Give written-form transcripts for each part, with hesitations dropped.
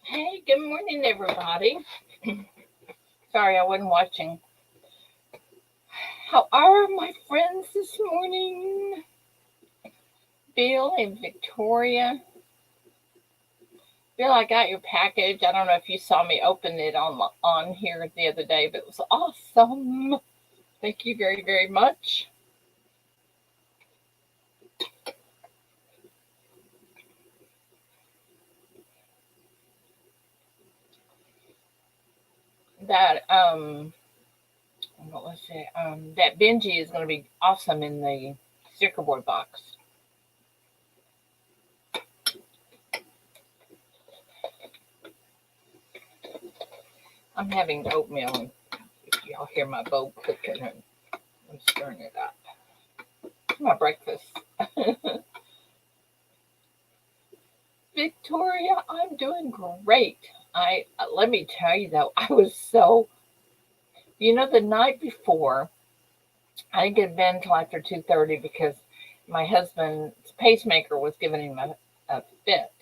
Hey, good morning, everybody. Sorry, I wasn't watching. How are my friends this morning? Bill and Victoria. Bill, I got your package. I don't know if you saw me open it on here the other day, but it was awesome. Thank you very, very much. That what was it? That Benji is going to be awesome in the sticker board box. I'm having oatmeal, and if y'all hear my bowl cooking, and I'm stirring it up. My breakfast. Victoria, I'm doing great. I let me tell you though, I was so the night before I didn't get to bed until after 2:30 because my husband's pacemaker was giving him a fit.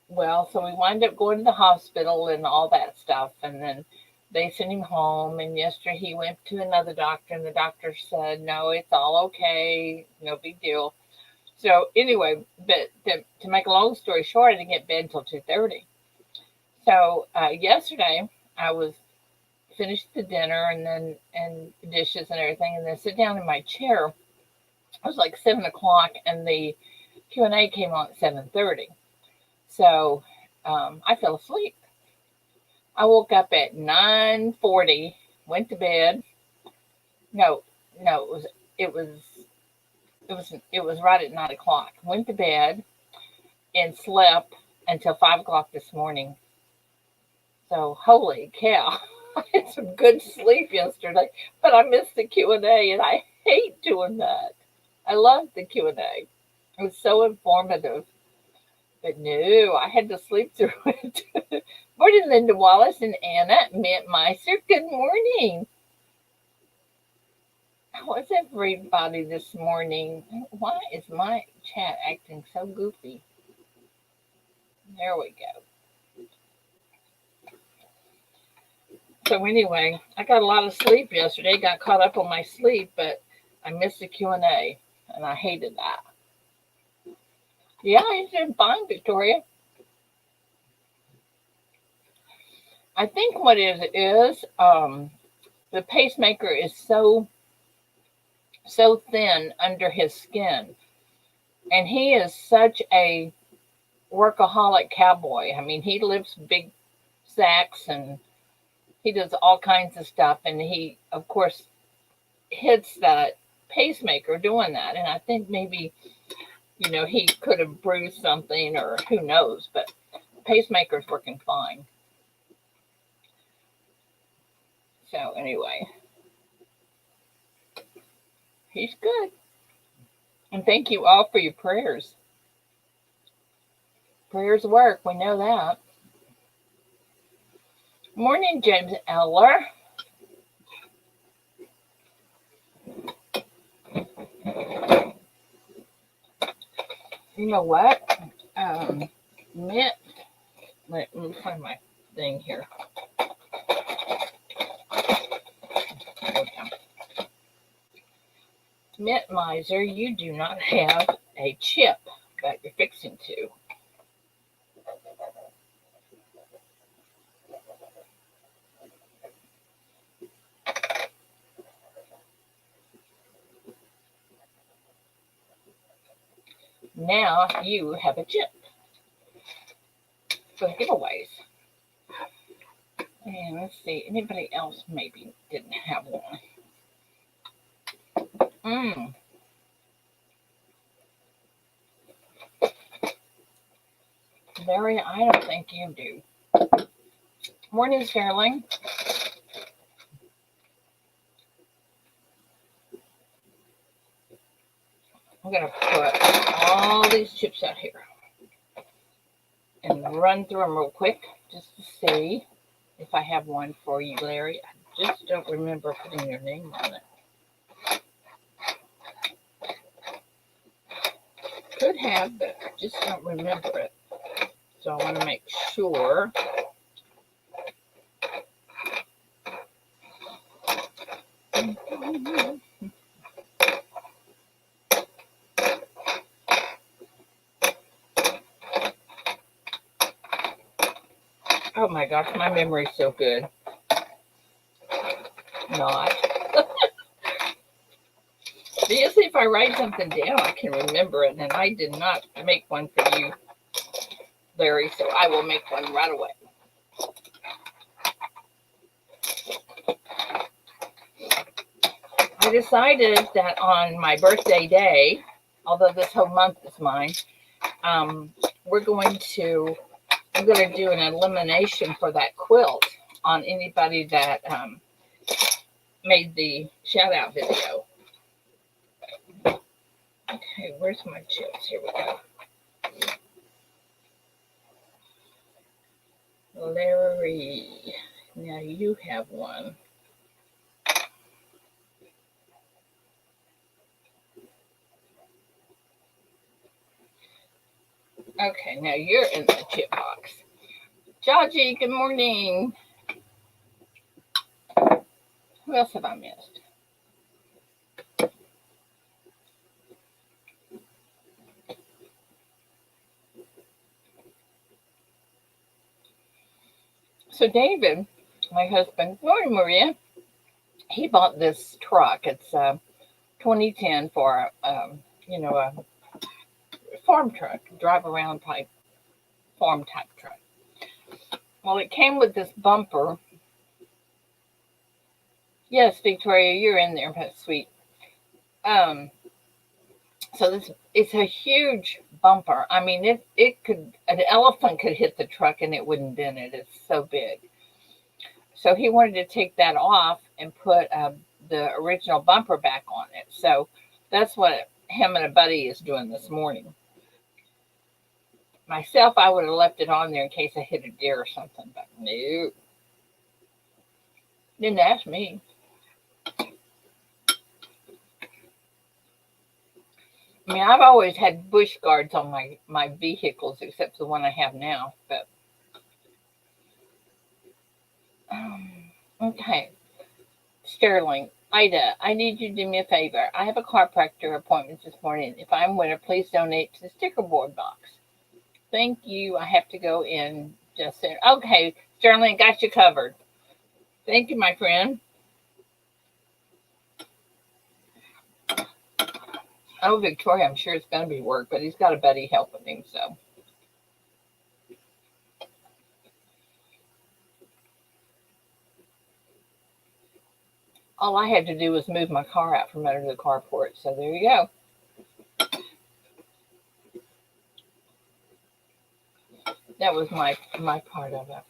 Well, so we wind up going to the hospital and all that stuff, and then they sent him home. And yesterday he went to another doctor, and the doctor said, "No, it's all okay, no big deal." So anyway, but to make a long story short, I didn't get bed until 2:30. So yesterday I was finished the dinner and dishes and everything, and then sit down in my chair. It was like 7 o'clock, and the Q&A came on at 7:30. So I fell asleep. I woke up at 9:40, went to bed. No, no, it was right at 9 o'clock. Went to bed and slept until 5 o'clock this morning. So holy cow. I had some good sleep yesterday, but I missed the Q&A, and I hate doing that. I love the Q&A. It was so informative. But no, I had to sleep through it. Morning, Linda Wallace and Anna Mint Meister. Good morning. How is everybody this morning? Why is my chat acting so goofy? There we go. So anyway, I got a lot of sleep yesterday. Got caught up on my sleep, but I missed the Q&A, and I hated that. Yeah, I did fine, Victoria. I think what it is, the pacemaker is so thin under his skin, and he is such a workaholic cowboy. I mean, he lifts big sacks and he does all kinds of stuff, and he, of course, hits that pacemaker doing that. And I think maybe he could have bruised something, or who knows, but the pacemaker's working fine. So anyway, he's good. And thank you all for your prayers. Prayers work. We know that. Morning, James Eller. You know what? Mint. Let me find my thing here. Okay. Mint Miser, you do not have a chip that you're fixing to. Now you have a chip for the giveaways. And let's see, anybody else maybe didn't have one. Larry, I don't think you do. Morning, Sterling. I'm going to put all these chips out here and run through them real quick just to see if I have one for you, Larry. I just don't remember putting your name on it. Could have, but I just don't remember it. So I want to make sure. Oh my gosh, my memory's so good. Not. See if I write something down, I can remember it. And I did not make one for you, Larry, so I will make one right away. I decided that on my birthday day, although this whole month is mine, I'm going to do an elimination for that quilt on anybody that made the shout out video. Okay, where's my chips? Here we go. Larry, now you have one. Okay, now you're in the chip box. Jaji, good morning. Who else have I missed? So David, my husband, good morning, Maria. He bought this truck. It's 2010 for a farm truck, drive around type farm type truck. Well, it came with this bumper. Yes, Victoria, you're in there. That's sweet. So it's a huge bumper. I mean, an elephant could hit the truck and it wouldn't dent it. It's so big. So he wanted to take that off and put the original bumper back on it. So that's what him and a buddy is doing this morning. Myself, I would have left it on there in case I hit a deer or something, but no. Didn't ask me. I mean, I've always had bush guards on my vehicles, except the one I have now. But okay, Sterling, Ida, I need you to do me a favor. I have a chiropractor appointment this morning. If I'm a winner, please donate to the sticker board box. Thank you. I have to go in just soon. Okay, Sterling, got you covered. Thank you, my friend. Oh, Victoria, I'm sure it's going to be work, but he's got a buddy helping him, so. All I had to do was move my car out from under the carport, so there you go. That was my part of it.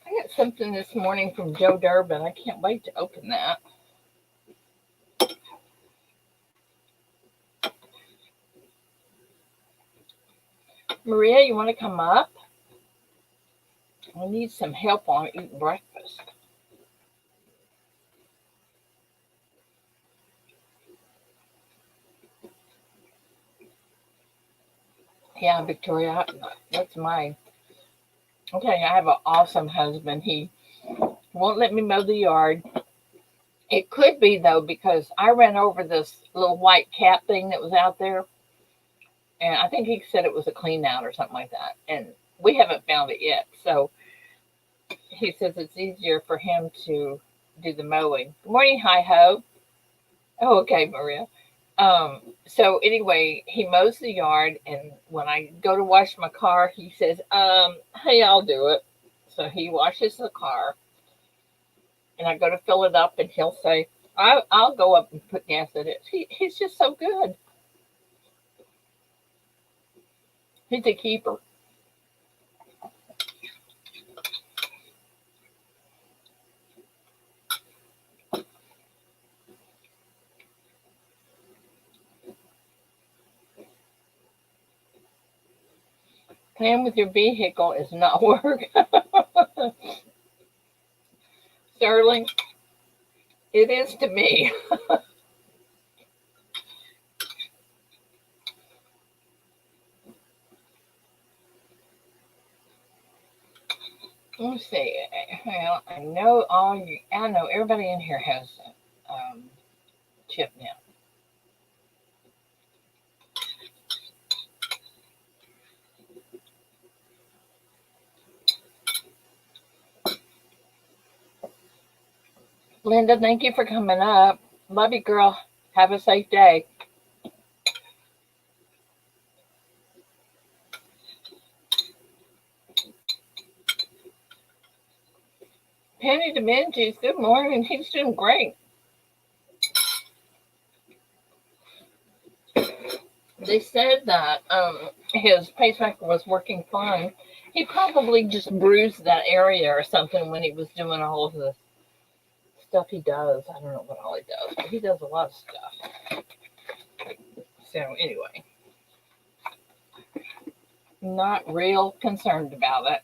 I got something this morning from Joe Durbin. I can't wait to open that. Maria, you want to come up? I need some help on eating breakfast. Yeah, Victoria, that's mine. Okay, I have an awesome husband. He won't let me mow the yard. It could be though because I ran over this little white cat thing that was out there, and I think he said it was a clean out or something like that. And we haven't found it yet, so he says it's easier for him to do the mowing. Good morning, hi ho. Oh, okay, Maria. So anyway, he mows the yard, and when I go to wash my car, he says, "Hey, I'll do it." So he washes the car, and I go to fill it up, and he'll say, "I'll go up and put gas in it." He's just so good. He's a keeper. Playing with your vehicle is not work. Sterling, it is to me. Let's see. Well, I know all you. I know everybody in here has um, chip now. Linda, thank you for coming up. Love you, girl. Have a safe day. Penny Dimensions, good morning. He's doing great. They said that his pacemaker was working fine. He probably just bruised that area or something when he was doing all of the stuff he does. I don't know what all he does, but he does a lot of stuff. So anyway, not real concerned about it.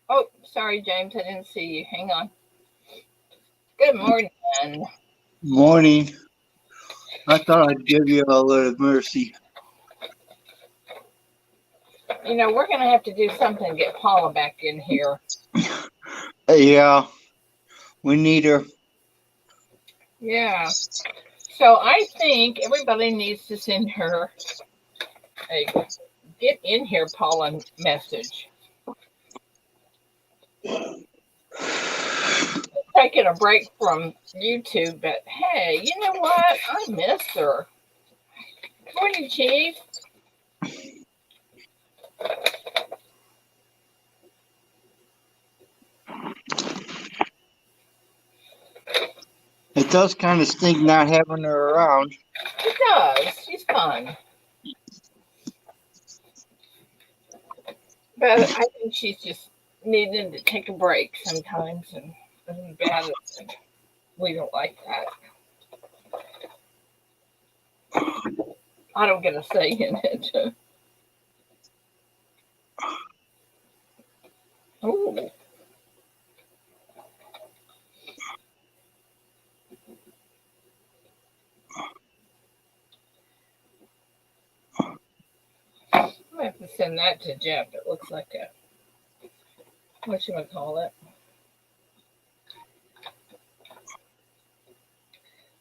Oh, sorry, James, I didn't see you. Hang on. Good morning. Morning. I thought I'd give you a little mercy. You know, we're going to have to do something to get Paula back in here. Yeah, we need her. Yeah. So I think everybody needs to send her a get in here, Paula message. Taking a break from YouTube, but hey, you know what? I miss her. Morning, Chief. It does kind of stink not having her around. It does. She's fun. But I think she's just needing to take a break sometimes, and bad. We don't like that. I don't get a say in it. Ooh. I have to send that to Jeff. It looks like a what you would call it.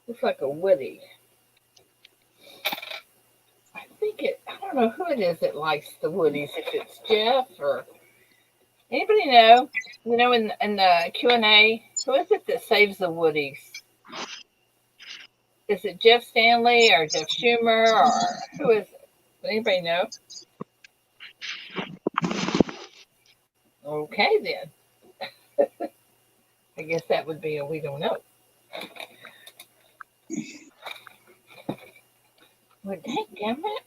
Looks like a Woody. I think it. I don't know who it is that likes the Woodies. If it's Jeff or anybody know. You know, in the Q&A, who is it that saves the Woodies? Is it Jeff Stanley or Jeff Schumer or who is it? Does anybody know? Okay, then. I guess that would be a we don't know. Well, damn it.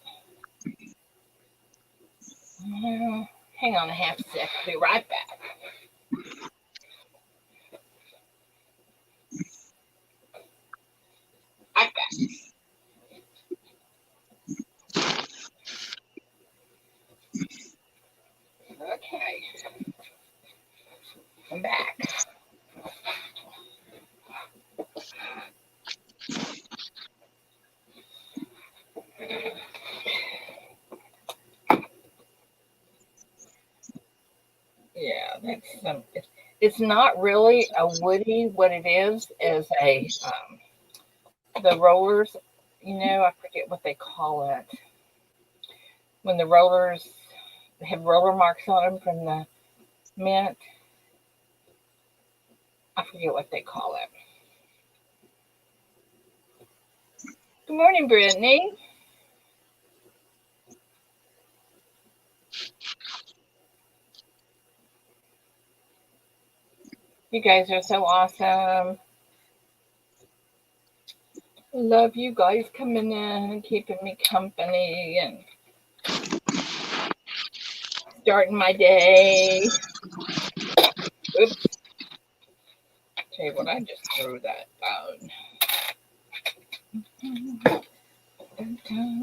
Hang on a half sec. I'll be right back. Okay, I'm back. Yeah, that's it's not really a woody. What it is a the rollers. I forget what they call it when the rollers have roller marks on them from the mint. I forget what they call it. Good morning, Brittany. You guys are so awesome. Love you guys coming in and keeping me company and starting my day. Oops. Tell you what, I just threw that down.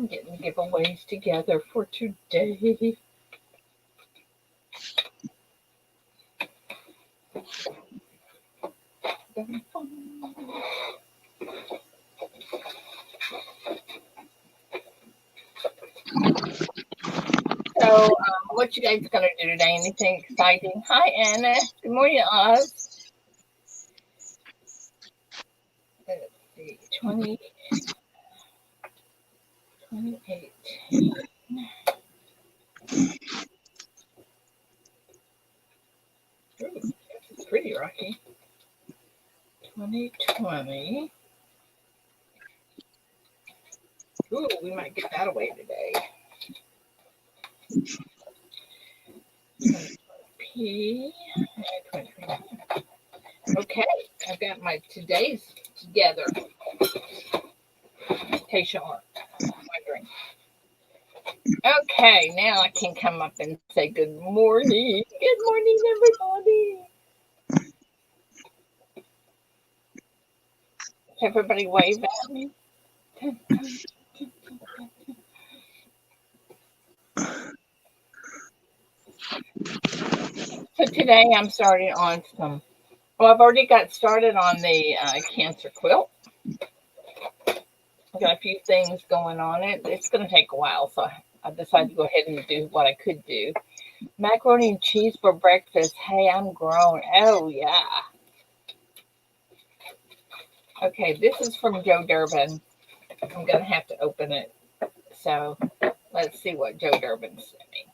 Getting giveaways together for today. So, what you guys gonna do today? Anything exciting? Hi, Anna. Good morning, Oz. Let's see, 2018. Ooh, this is pretty rocky. 2020. Ooh, we might get that away today. P. Okay, I've got my today's together. In case y'all are wondering. Okay, now I can come up and say good morning. Good morning, everybody. Everybody wave at me. So today I'm starting on some. Well, I've already got started on the cancer quilt. I've got a few things going on it. It's going to take a while, so I decided to go ahead and do what I could do. Macaroni and cheese for breakfast. Hey, I'm grown. Oh, yeah. Okay, this is from Joe Durbin. I'm going to have to open it. So let's see what Joe Durbin sent me.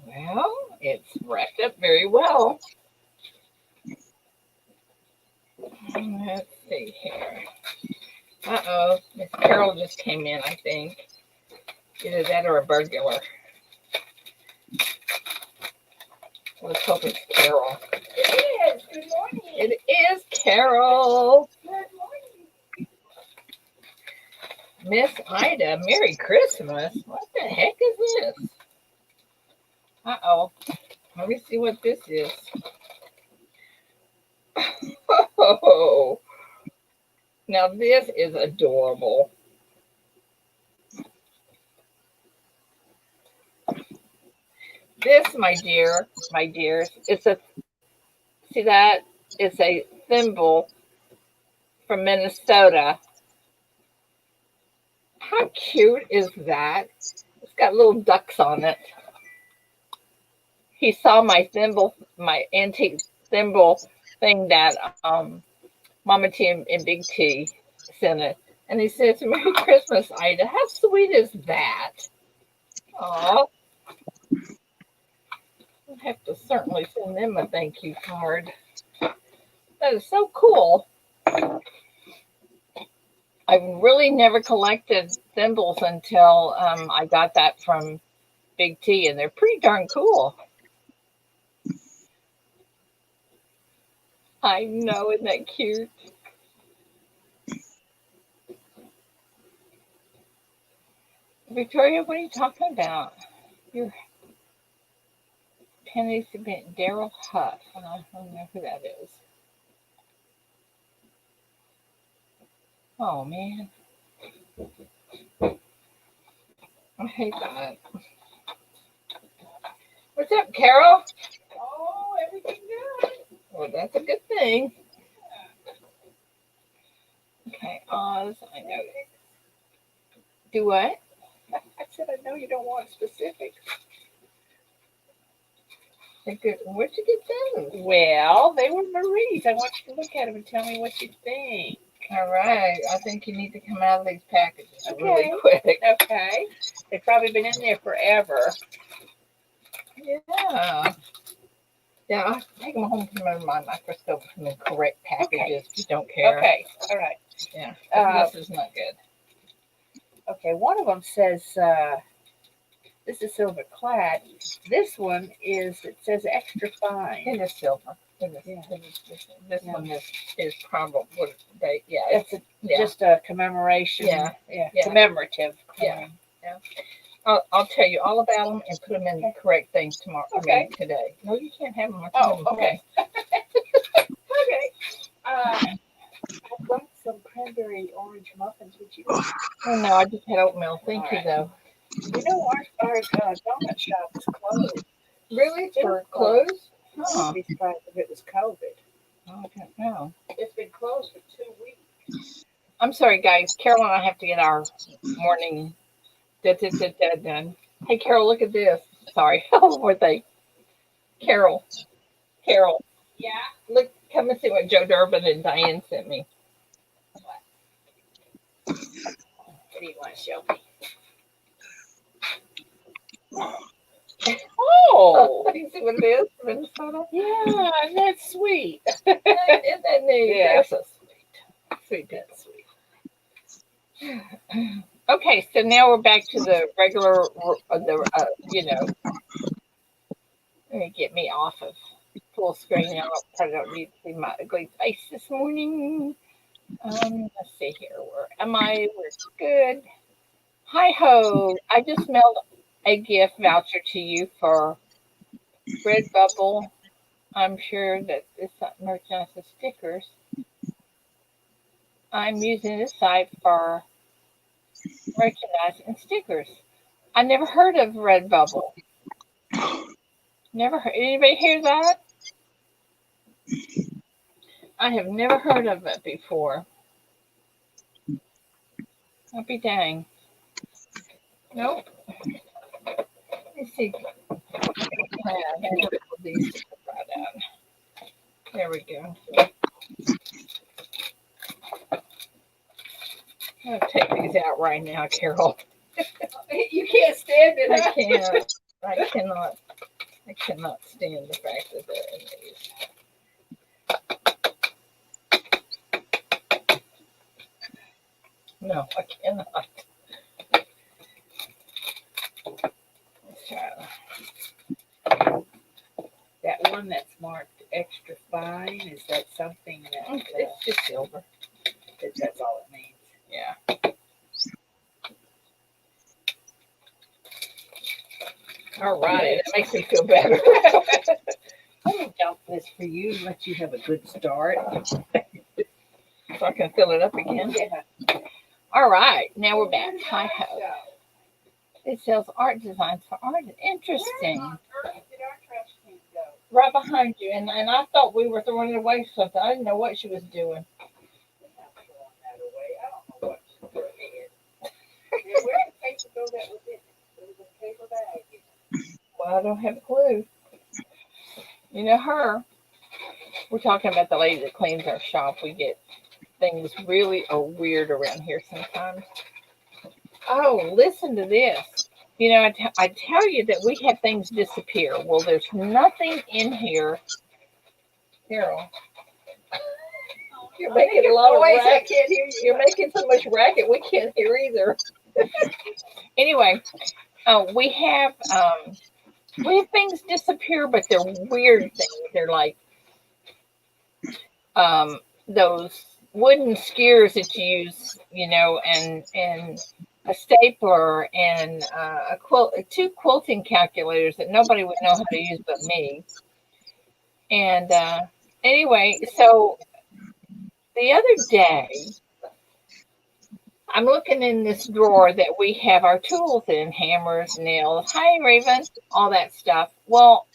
Well, it's wrapped up very well. Let's see here. Uh-oh, Miss Carol just came in, I think. Either that or a burglar. Let's hope it's Carol. It is. Good morning. It is Carol. Good morning. Miss Ida, Merry Christmas. What the heck is this? Uh-oh. Let me see what this is. Oh, now this is adorable. This, my dears, it's a, see that? It's a thimble from Minnesota. How cute is that? It's got little ducks on it. He saw my thimble, my antique thimble thing that Mama T and Big T sent it. And he says, Merry Christmas, Ida. How sweet is that? Oh, I'll have to certainly send them a thank you card. That is so cool. I've really never collected thimbles until I got that from Big T, and they're pretty darn cool. I know, isn't that cute? Victoria, what are you talking about? Your pennies have been Daryl Huff. I don't know who that is. Oh man. hate that. What's up, Carol? Oh, everything good. Well, that's a good thing. Okay, Oz, I know. Do what? I said I know you don't want specifics. They're good. Where'd you get those? Well, they were Marie's. I want you to look at them and tell me what you think. All right. I think you need to come out of these packages Okay. really quick. Okay. They've probably been in there forever. Yeah. Yeah, I'll take them home, put them in my microscope in the correct packages if you don't care. Okay. All right. Yeah. This is not good. Okay. One of them says, this is silver clad. This one it says extra fine. It is silver. It is, Yeah. this Yeah. one is probably what they, yeah. That's just a commemoration. Yeah. Yeah. Yeah. Commemorative. Yeah. I'll tell you all about them and put them in the correct things tomorrow. Okay. I mean, today. No, you can't have them. Oh, okay. Okay. I've got some cranberry orange muffins. Would you? Oh, no, I just had oatmeal. Thank you, though. You know, our donut shop is closed. Really? It's For closed. clothes? Huh. I'd be surprised if it was COVID. I don't know. It's been closed for 2 weeks. I'm sorry, guys. Carol and I have to get our morning done. Hey, Carol, look at this. Sorry. Oh, poor thing. Carol. Yeah. Look, come and see what Joe Durbin and Diane sent me. What do you want to show me? Oh, You see what it is? Minnesota? yeah, that's sweet. Isn't that neat? Yeah. They're so sweet. Sweet people. Okay, so now we're back to the regular, let me get me off of full screen. I probably don't need to see my ugly face this morning. Let's see here. Where am I? We're good. Hi ho! I just mailed a gift voucher to you for Redbubble. I'm sure that this merchandise is stickers. I'm using this site for merchandise and stickers. I never heard of Redbubble. Never heard. Anybody hear that? I have never heard of it before. I'll be dang. Nope. Let me see. I had to put these right out. There we go. I'm gonna take these out right now, Carol. You can't stand it. I can't. I cannot stand the fact that they're in these. No, I cannot. Let's try it. That one that's marked extra fine, is that something that It's just silver. that's all it means? Yeah. All right. That makes me feel better. Let me dump this for you and let you have a good start. So I can fill it up again. Yeah. All right. Now we're back. Hi ho. It sells art designs for artists. Interesting. Where did our trash can go? Right behind you. And I thought we were throwing it away or something. I didn't know what she was doing. We're not throwing that away. I don't know what to put in. Yeah, where did the paper go that was in it? There was a paper bag in it. Well, I don't have a clue. You know her. We're talking about the lady that cleans our shop. We get things really weird around here sometimes. Oh, listen to this. You know, I tell you that we have things disappear. Well, there's nothing in here. Carol, you're making a lot of noise. I racket. can't hear you. You're making so much racket, we can't hear either. Anyway, we have things disappear, but they're weird things. They're like those wooden skewers that you use, and a stapler and two quilting calculators that nobody would know how to use but me. And anyway, so the other day, I'm looking in this drawer that we have our tools in, hammers, nails, hi Raven, all that stuff. Well,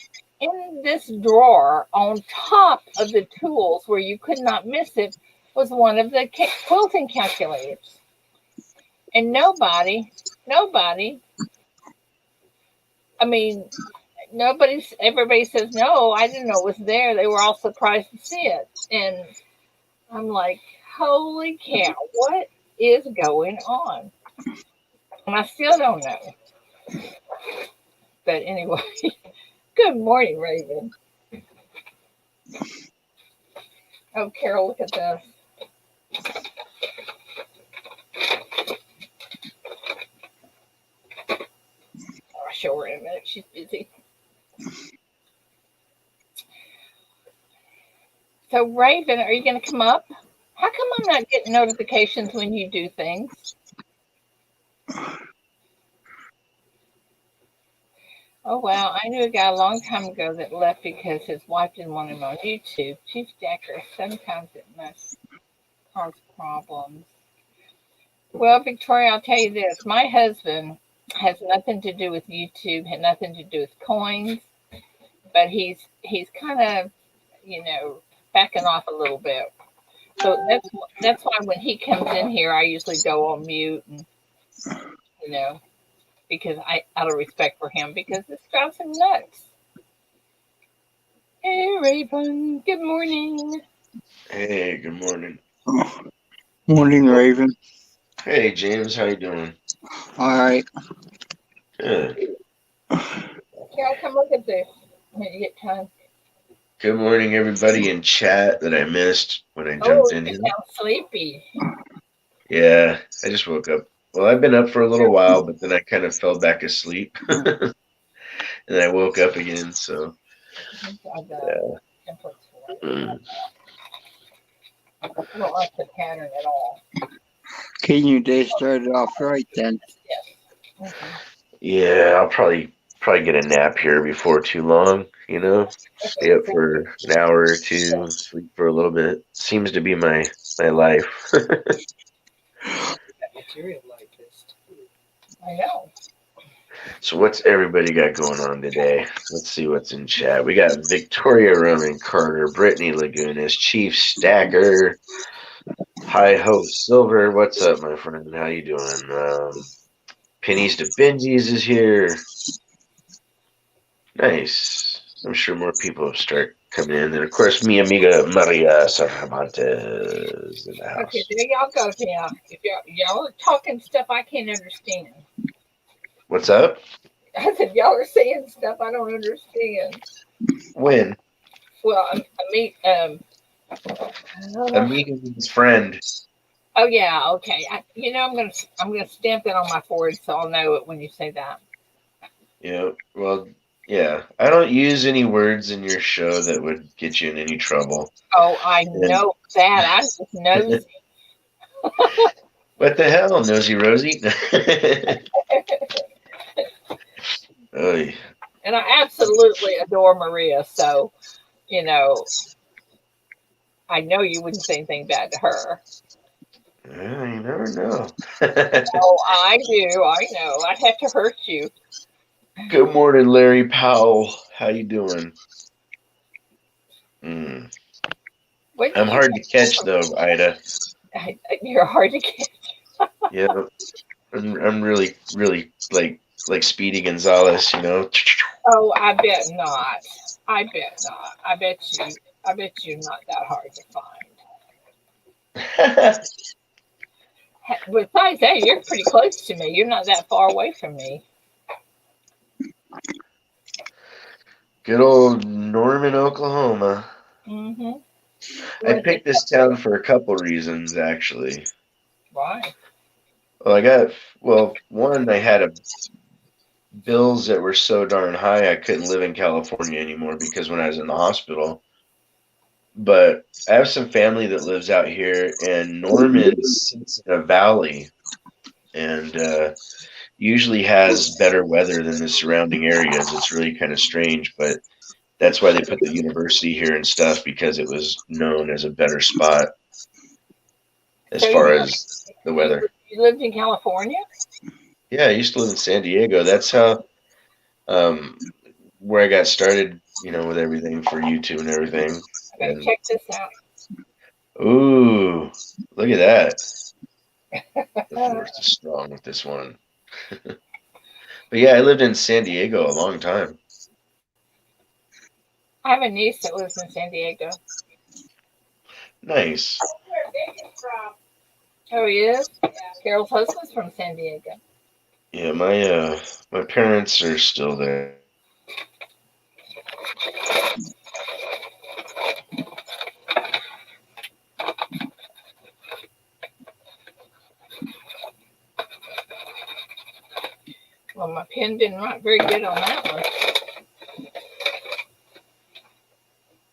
in this drawer on top of the tools where you could not miss it was one of the quilting calculators. And nobody, I mean, everybody says, no, I didn't know it was there. They were all surprised to see it. And I'm like, holy cow, what is going on? And I still don't know. But anyway, good morning, Raven. Oh, Carol, look at this. I'll show her in a minute. She's busy. So, Raven, are you going to come up? How come I'm not getting notifications when you do things? Oh, wow. I knew a guy a long time ago that left because his wife didn't want him on YouTube. Chief Decker, sometimes it must cause problems. Well, Victoria, I'll tell you this. My husband has nothing to do with YouTube, had nothing to do with coins, but he's kind of, you know, backing off a little bit. So that's why when he comes in here, I usually go on mute, and you know, because out of respect for him, because this drives him nuts. Hey, Raven. Good morning. Hey, good morning. Morning, Raven. Hey, James, how you doing? All right. Good. Carol, come look at this when you get time. Good morning, everybody in chat that I missed when I Oh, jumped in you here. sound sleepy. Yeah, I just woke up. Well, I've been up for a little while, but then I kind of fell back asleep. And then I woke up again, so. Yeah. I don't like the pattern at all. Getting your day started off right then. Yes. Mm-hmm. Yeah, I'll probably get a nap here before too long, you know. Stay up for an hour or two, sleep for a little bit. Seems to be my life. I know. So what's everybody got going on today? Let's see what's in chat. We got Victoria Roman Carter, Brittany Lagunas, Chief Stacker, Hi Ho Silver. What's up, my friend? How you doing? Pennies to Benji's is here. Nice. I'm sure more people have started coming in. And of course, mi amiga Maria Cervantes in the house. Okay, there y'all go now. If y'all are talking stuff I can't understand. What's up? I said y'all are saying stuff I don't understand. When? Well, I mean, Amiga's friend. Oh yeah, okay. I'm gonna stamp it on my forehead so I'll know it when you say that. Yeah. Well, yeah. I don't use any words in your show that would get you in any trouble. Oh, I know that. I'm just nosy. What the hell, Nosy Rosie? Oy. And I absolutely adore Maria, so you know, I know you wouldn't say anything bad to her. Well, you never know. Oh, I do. I know. I'd have to hurt you. Good morning, Larry Powell. How you doing? I'm hard to catch, though, Ida. You're hard to catch. Yeah, I'm really, really like Speedy Gonzalez, you know. Oh, I bet not. I bet not. I bet you're not that hard to find. Besides that, you're pretty close to me. You're not that far away from me. Good old Norman, Oklahoma. Mm-hmm. I picked this town for a couple reasons, actually. Why? Well, one, I had bills that were so darn high I couldn't live in California anymore because when I was in the hospital. But I have some family that lives out here, and Norman sits in a valley and usually has better weather than the surrounding areas. It's really kind of strange, but that's why they put the university here and stuff, because it was known as a better spot as far as the weather. You lived in California? Yeah, I used to live in San Diego. That's how um where I got started, with everything for YouTube and everything. Okay, And check this out. ooh, look at that. The force is strong with this one. But yeah, I lived in San Diego a long time. I have a niece that lives in San Diego. Nice. Where Vic is from. Oh, he is? Yeah. Carol's husband's from San Diego. Yeah, my parents are still there. Well, my pen didn't write very good on that one.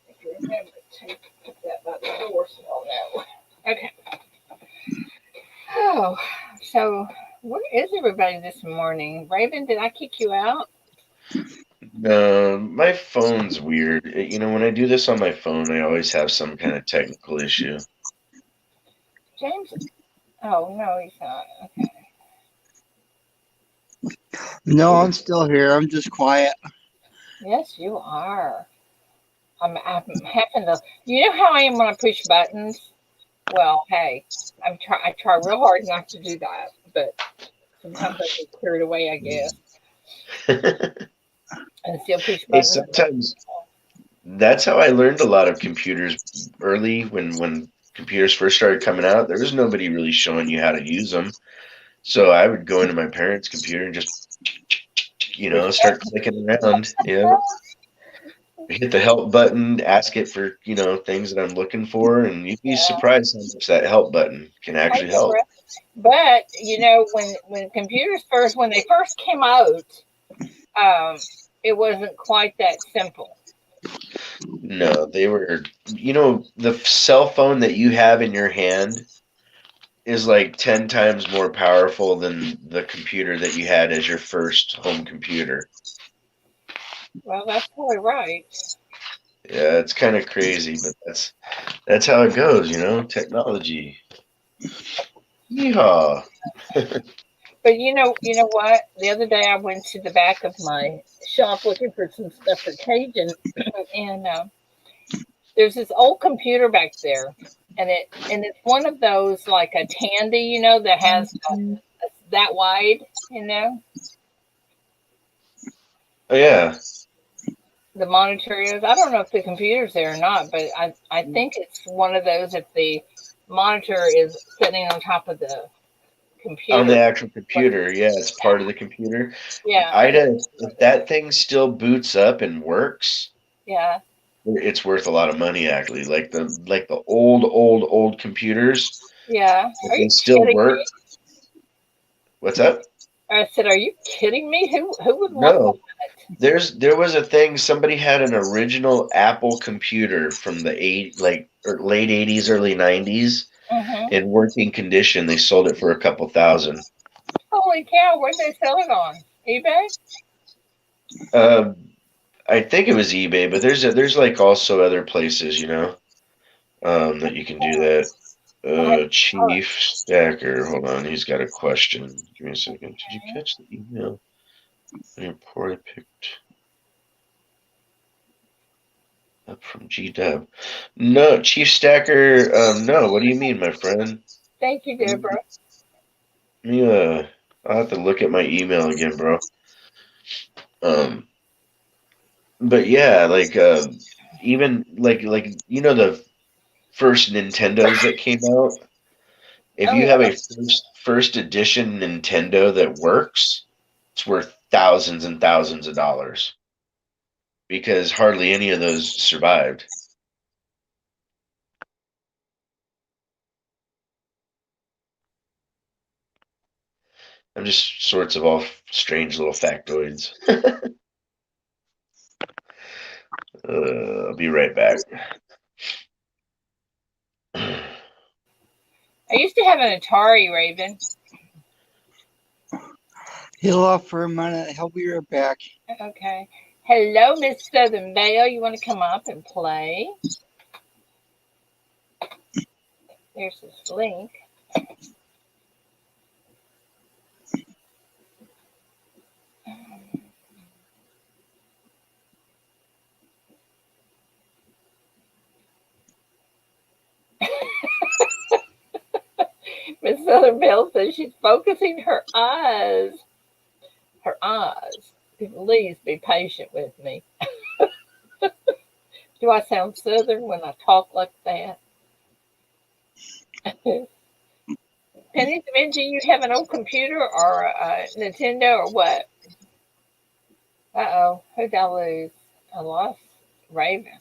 If you remember to put that by the door so I'll know. Okay. Oh, so where is everybody this morning? Raven, did I kick you out? My phone's weird. When I do this on my phone, I always have some kind of technical issue. James? Oh, no, he's not. Okay. No, I'm still here. I'm just quiet. Yes, you are. I'm having to. You know how I am when I push buttons? Well, hey, I try real hard not to do that, but sometimes I get carried away, I guess, and still push Hey, buttons. sometimes that's how I learned a lot of computers early when computers first started coming out. There was nobody really showing you how to use them. So I would go into my parents' computer and just, Push start clicking around. Yeah. Hit the help button, ask it for, things that I'm looking for, and you'd be surprised how much that help button can I actually know, help. right? But when computers when they first came out, um, it wasn't quite that simple. No, they were, the cell phone that you have in your hand is like 10 times more powerful than the computer that you had as your first home computer. Well, that's probably right. Yeah, it's kind of crazy, but that's how it goes, technology. Yeehaw. But you know what? The other day I went to the back of my shop looking for some stuff for Cajun, and there's this old computer back there, and it's one of those like a Tandy, that has that wide, Oh yeah. the monitor is. I don't know if the computer's there or not, but I think it's one of those if the monitor is sitting on top of the On the computer. actual computer, yeah, it's part of the computer. Yeah, If that thing still boots up and works, yeah, it's worth a lot of money actually. Like the old computers, yeah. if Are they you still kidding work. me? What's up? I said, "Are you kidding me? Who would want No. that?" There was a thing, somebody had an original Apple computer from the late 80s, early 90s Hmm. in working condition. They sold it for a couple thousand. Holy cow! Where'd they sell it on? eBay? Uh, I think it was eBay, but there's like also other places, that you can do that. I, uh, Chief Stacker, hold on, he's got a question. Give me a second. Did you catch the email? The report I picked up from GDub. No, Chief Stacker, no. What do you mean, my friend? thank you, Let Deborah. me, I'll have to look at my email again, bro. Um, but yeah, like, even like the first Nintendos that came out. If Oh you have yeah, a first edition Nintendo that works, it's worth thousands and thousands of dollars because hardly any of those survived. I'm just sorts of all strange little factoids. I'll be right back. I used to have an Atari, Raven. He left for a minute. He'll be right back. Okay. Hello, Miss Southern Belle. You want to come up and play? There's this link. Southern Belle says she's focusing her eyes. Her eyes. Please be patient with me. Do I sound Southern when I talk like that? Penny, do you have an old computer or a Nintendo or what? Uh-oh. Who did I lose? I lost Raven.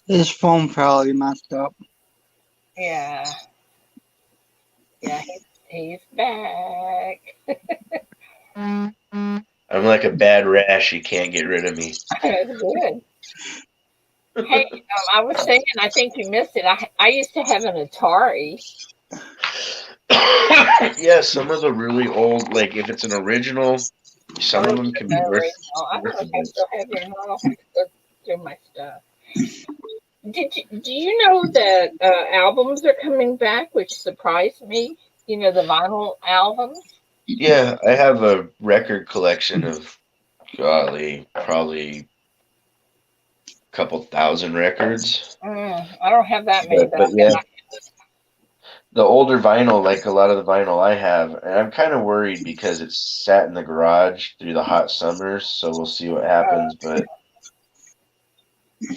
His phone probably messed up. Yeah. Yeah, he's back. I'm like a bad rash. You can't get rid of me. That's good. Hey, I was saying, I think you missed it. I used to have an Atari. Yeah, some of the really old, like if it's an original, some of them can be worth Original. I don't worth know a if I bit. still have it or not. I'll have to go through my stuff. Do you know that albums are coming back, which surprised me? You know, the vinyl albums? Yeah, I have a record collection of golly, probably a couple thousand records. I don't have that many, but But yeah, the older vinyl, like a lot of the vinyl I have, and I'm kind of worried because it's sat in the garage through the hot summers, so we'll see what happens. But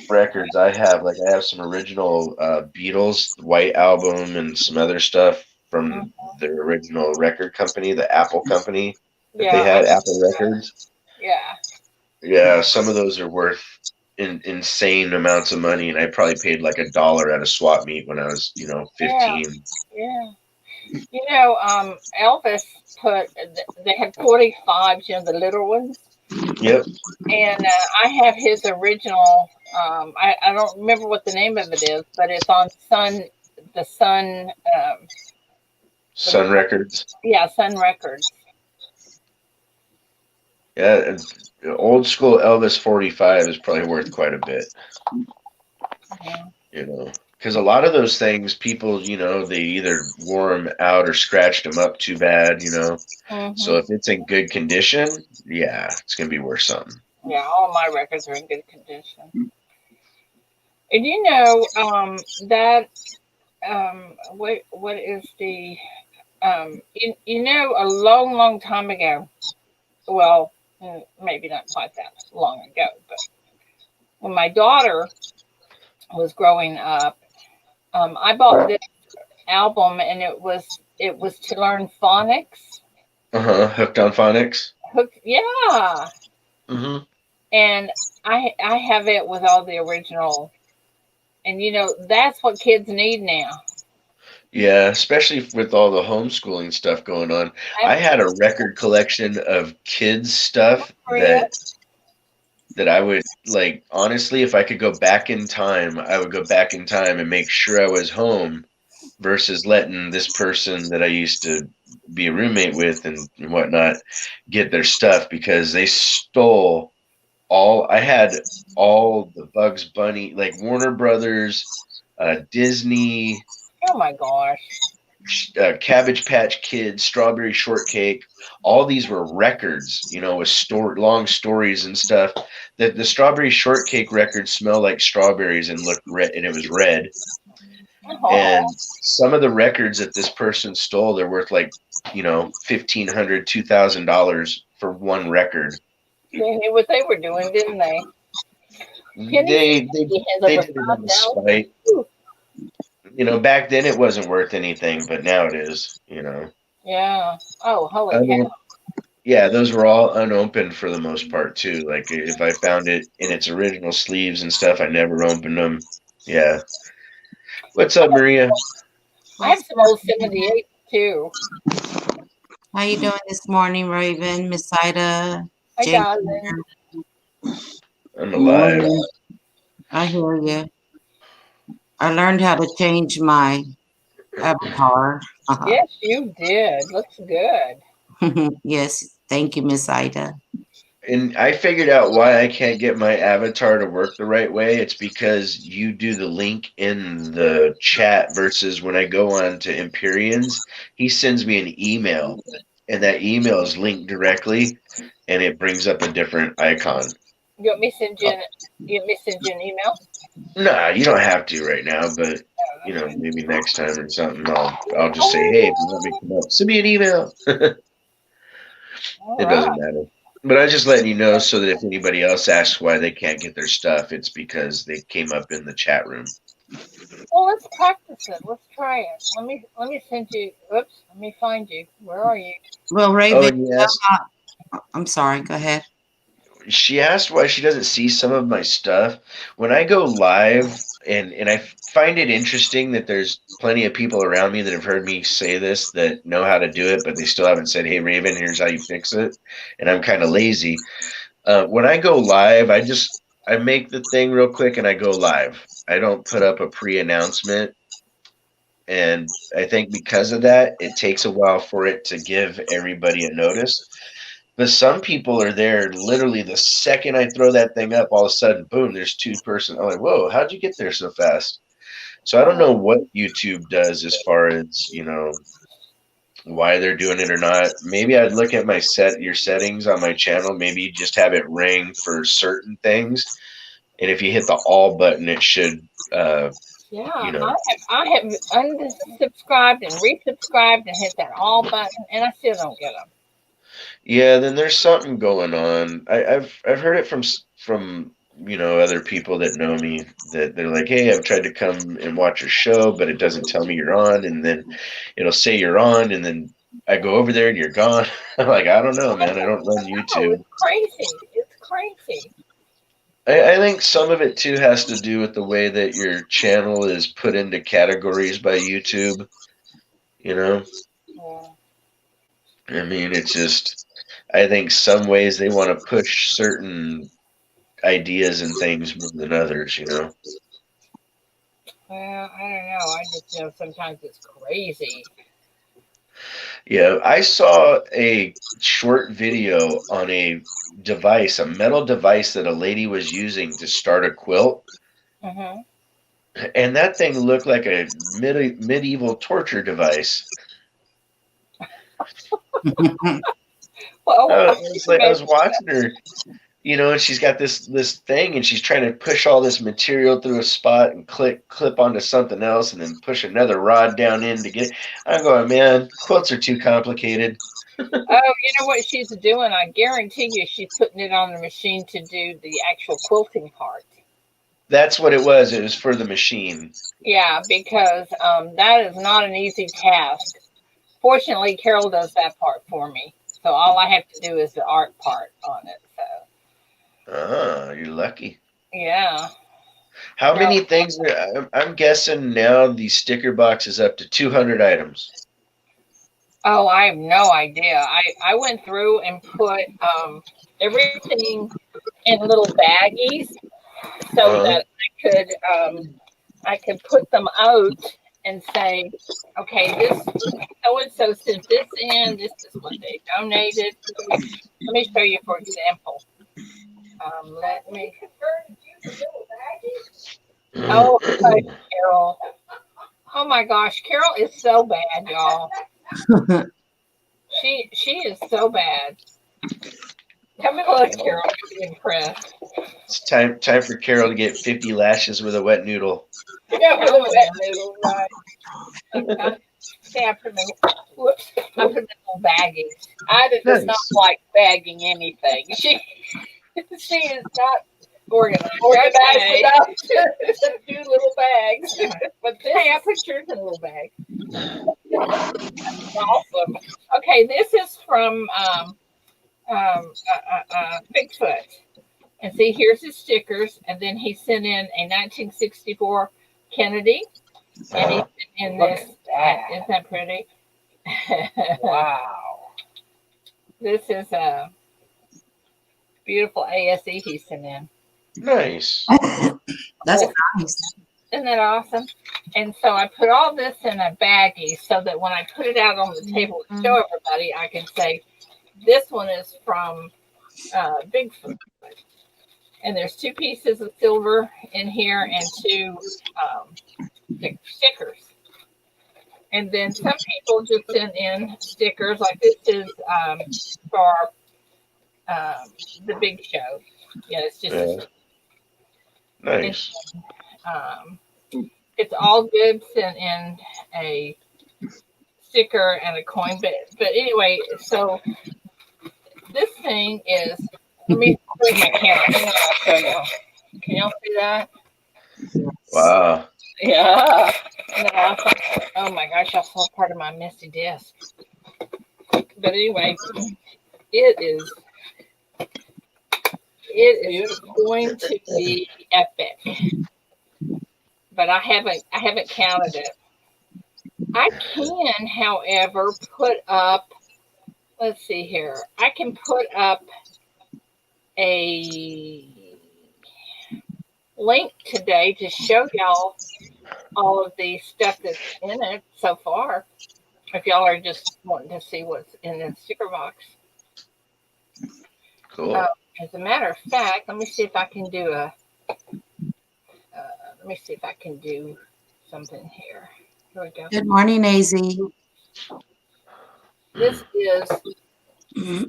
records I have, like I have some original Beatles White Album and some other stuff mm, from their original record company, the Apple company that they yeah, had, Apple Records. yeah, Yeah, some of those are worth insane amounts of money, and I probably paid like $1 at a swap meet when I was, yeah, 15. yeah. You know, Elvis put, they had 45s, you know, the little ones. Yep, And I have his original. I don't remember what the name of it is, but it's on the Sun. What do you Sun call Records. it? Yeah, Sun Records. Yeah, old school Elvis 45 is probably worth quite a bit, Yeah. because a lot of those things, people, they either wore them out or scratched them up too bad. So Hmm. if it's in good condition, yeah, it's gonna be worth something. Yeah, all my records are in good condition. And you know that what is the you know a long time ago. Well, maybe not quite that long ago, but when my daughter was growing up, I bought this album, and it was to learn phonics. Hooked on Phonics. Yeah, Hmm. and I have it with all the original, and you know that's what kids need now. Yeah, especially with all the homeschooling stuff going on. I had a record collection of kids stuff Maria, that I would like honestly, if I could go back in time, I would go back in time and make sure I was home versus letting this person that I used to be a roommate with and whatnot get their stuff because they stole all I had all the Bugs Bunny, like Warner Brothers, Disney, oh my gosh, Cabbage Patch Kids, Strawberry Shortcake. All these were records, with long stories and stuff. The Strawberry Shortcake record smelled like strawberries and looked red, and it was red. oh, And some of the records that this person stole, they're worth like, $1,500, $2,000 for one record. they knew what they were doing, didn't they? Penny said They they he has they over did it out of 5,000. spite. Back then it wasn't worth anything, but now it is. Yeah. Oh, holy I cow! mean, yeah, those were all unopened for the most part too. Like if I found it in its original sleeves and stuff, I never opened them. Yeah. What's up, Maria? I have What's some old happening? '78 too. How you doing this morning, Raven, Miss Ida, Hi, Jane? darling. I'm alive. Morning. I hear you. I learned how to change my avatar. Yes, you did. Looks good. Yes, thank you, Miss Ida. And I figured out why I can't get my avatar to work the right way. It's because you do the link in the chat versus when I go on to Empyrean's, he sends me an email, and that email is linked directly, and it brings up a different icon. You want me to send you an email? Nah, you don't have to right now, but maybe next time or something, I'll just say, hey, if you want me to come up, send me an email. All It right. doesn't matter. But I just letting you know so that if anybody else asks why they can't get their stuff, it's because they came up in the chat room. Well, let's practice it. Let's try it. Let me send you. Oops. Let me find you. Where are you? Well, Oh, Raven, and yes, I'm sorry. Go ahead. she asked why she doesn't see some of my stuff when I go live, and I find it interesting that there's plenty of people around me that have heard me say this that know how to do it, but they still haven't said, "Hey, Raven, here's how you fix it." And I'm kind of lazy. When I go live, I make the thing real quick and I go live. I don't put up a pre-announcement, and I think because of that, it takes a while for it to give everybody a notice. But some people are there literally the second I throw that thing up, all of a sudden, boom, there's two person. I'm like, whoa, how'd you get there so fast? So I don't know what YouTube does as far as, why they're doing it or not. Maybe I'd look at your settings on my channel. Maybe you just have it ring for certain things. And if you hit the all button, it should, Yeah, you know, I have unsubscribed and resubscribed and hit that all button, and I still don't get them. yeah, then there's something going on. I've heard it from other people that know me that they're like, hey, I've tried to come and watch your show, but it doesn't tell me you're on, and then it'll say you're on, and then I go over there and you're gone. I'm like, I don't know, man. I don't run No, YouTube. it's crazy. It's crazy. I think some of it too has to do with the way that your channel is put into categories by YouTube. You know, Yeah. I mean, it's just, I think some ways they want to push certain ideas and things more than others. Well, I don't know. I just know sometimes it's crazy. Yeah, I saw a short video on a metal device that a lady was using to start a quilt, Mm-hmm. and that thing looked like a medieval torture device. Well, I can I imagine. was watching her, and she's got this thing, and she's trying to push all this material through a spot and clip onto something else, and then push another rod down in to get it. I'm going, man, quilts are too complicated. Oh, you know what she's doing? I guarantee you she's putting it on the machine to do the actual quilting part. That's what it was. It was for the machine. Yeah, because that is not an easy task. Fortunately, Carol does that part for me. So all I have to do is the art part on it. So Ah, you're lucky. yeah. How No. many things I'm guessing now the sticker box is up to 200 items. Oh, I have no idea. I went through and put everything in little baggies so Uh-huh. that I could put them out and say, okay, this so and so sent this in. This is what they donated. Let me show you, for example. Let me. Oh, hi, Carol. Oh my gosh, Carol is so bad, y'all. She is so bad. Come and look, Carol. You'll be impressed. It's time for Carol to get 50 lashes with a wet noodle. Yeah, with a wet noodle, right? See, I put them in, whoops, I put them in little baggies. Ida does not Nice. like bagging anything. She is not organized enough to do little bags. But this, hey, I put yours in a little bag. Awesome. Okay, this is from Bigfoot. And see, here's his stickers. And then he sent in a 1964 Kennedy. And he sent in this. Isn't that pretty? Wow. This is a beautiful ASE he sent in. Nice. That's nice. Isn't that awesome? And so I put all this in a baggie so that when I put it out on the table to show everybody, I can say, this one is from Bigfoot. And there's 2 pieces of silver in here and 2 stickers. And then some people just send in stickers, like this is for the big show. Yeah, it's just Yeah. Nice. Um, it's all good sent in a sticker and a coin, but anyway, so this thing is. Let me bring my camera. Hang on, I'll show you. Can y'all see that? Yes. Wow. Yeah. And then also, oh my gosh, I saw part of my messy desk. But anyway, it is it is going to be epic. But I haven't counted it. I can, however, put up. Let's see here. I can put up a link today to show y'all all of the stuff that's in it so far. If y'all are just wanting to see what's in the sticker box. Uh, Cool. as a matter of fact, let me see if I can do let me see if I can do something here. Here we go. Good morning, AZ. This is I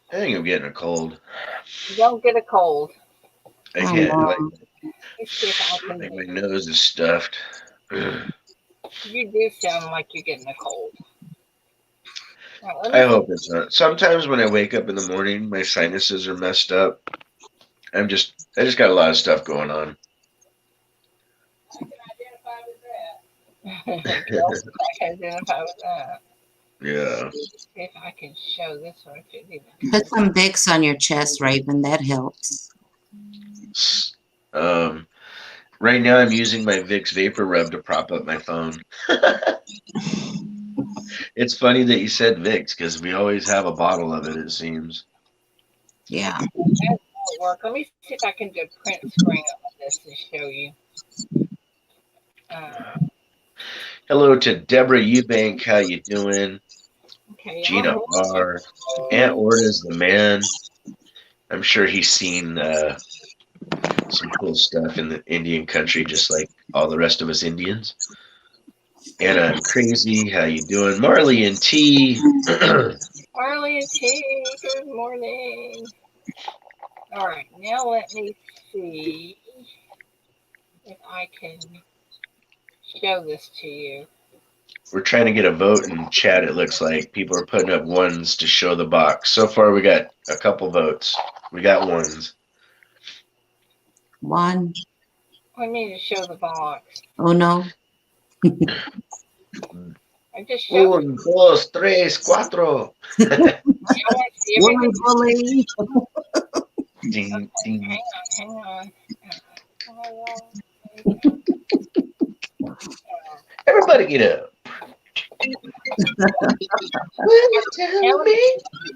think I'm getting a cold. don't get a cold. I I can't. know. Let me see if I can Like do. my nose is stuffed. You do sound like you're getting a cold. Now, let I me hope it's not. Sometimes when I wake up in the morning, my sinuses are messed up. I just got a lot of stuff going on. Girl, I can identify with that. Yeah. See if I can show this one. If it even Put comes some Vicks on your chest, Raven. That helps. Um. Right now, I'm using my Vicks Vapor Rub to prop up my phone. It's funny that you said Vicks because we always have a bottle of it. It seems. Yeah. that won't work. Let me see if I can do a print screen on this to show you. Uh, Hello to Deborah Eubank. How you doing? okay, y'all. Gina R. Aunt Orta's the man. I'm sure he's seen some cool stuff in the Indian country, just like all the rest of us Indians. Anna, I'm crazy. How you doing? Marley and T. Marley and T, good morning. All right, now let me see if I can show this to you. We're trying to get a vote in chat. It looks like people are putting up ones to show the box. So far, we got a couple votes. We got ones. One. I need to show the box. Oh, no. I just showed it. Un, dos, tres, cuatro. Y'all want to see Woman everything? bully. Ding, ding. Hang on. Everybody get up. Will you tell Now me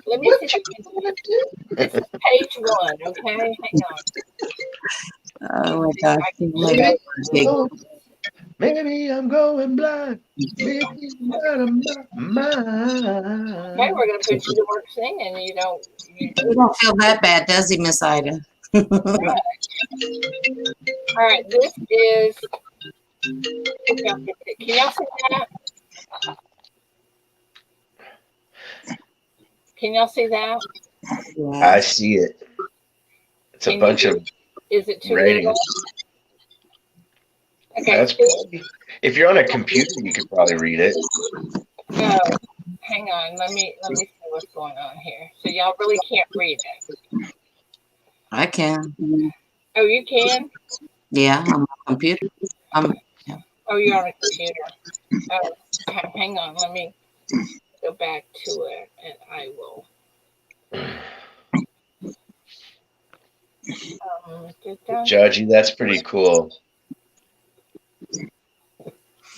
let me see what if you I can. gonna do? This is page one, okay? Hang on. Oh, my See if gosh. I can My show big. Oh, maybe I'm going blind. Maybe I'm out of my Okay, mind. we're gonna put you to work singing. You don't. He don't feel that bad, does he, Miss Ida? Right. All right. This is. Can y'all see that? Can y'all see that? I Yes. see it. It's a Can you? bunch of Is it too writing. little? Okay. That's probably, if you're on a computer, you could probably read it. No. Hang on. Let me see what's going on here. So y'all really can't read it. I can. Oh, you can. Yeah, I'm on a computer. Yeah. Oh, you're on a computer. Oh, hang on. Let me go back to it, and I will. Judgy, that's pretty cool.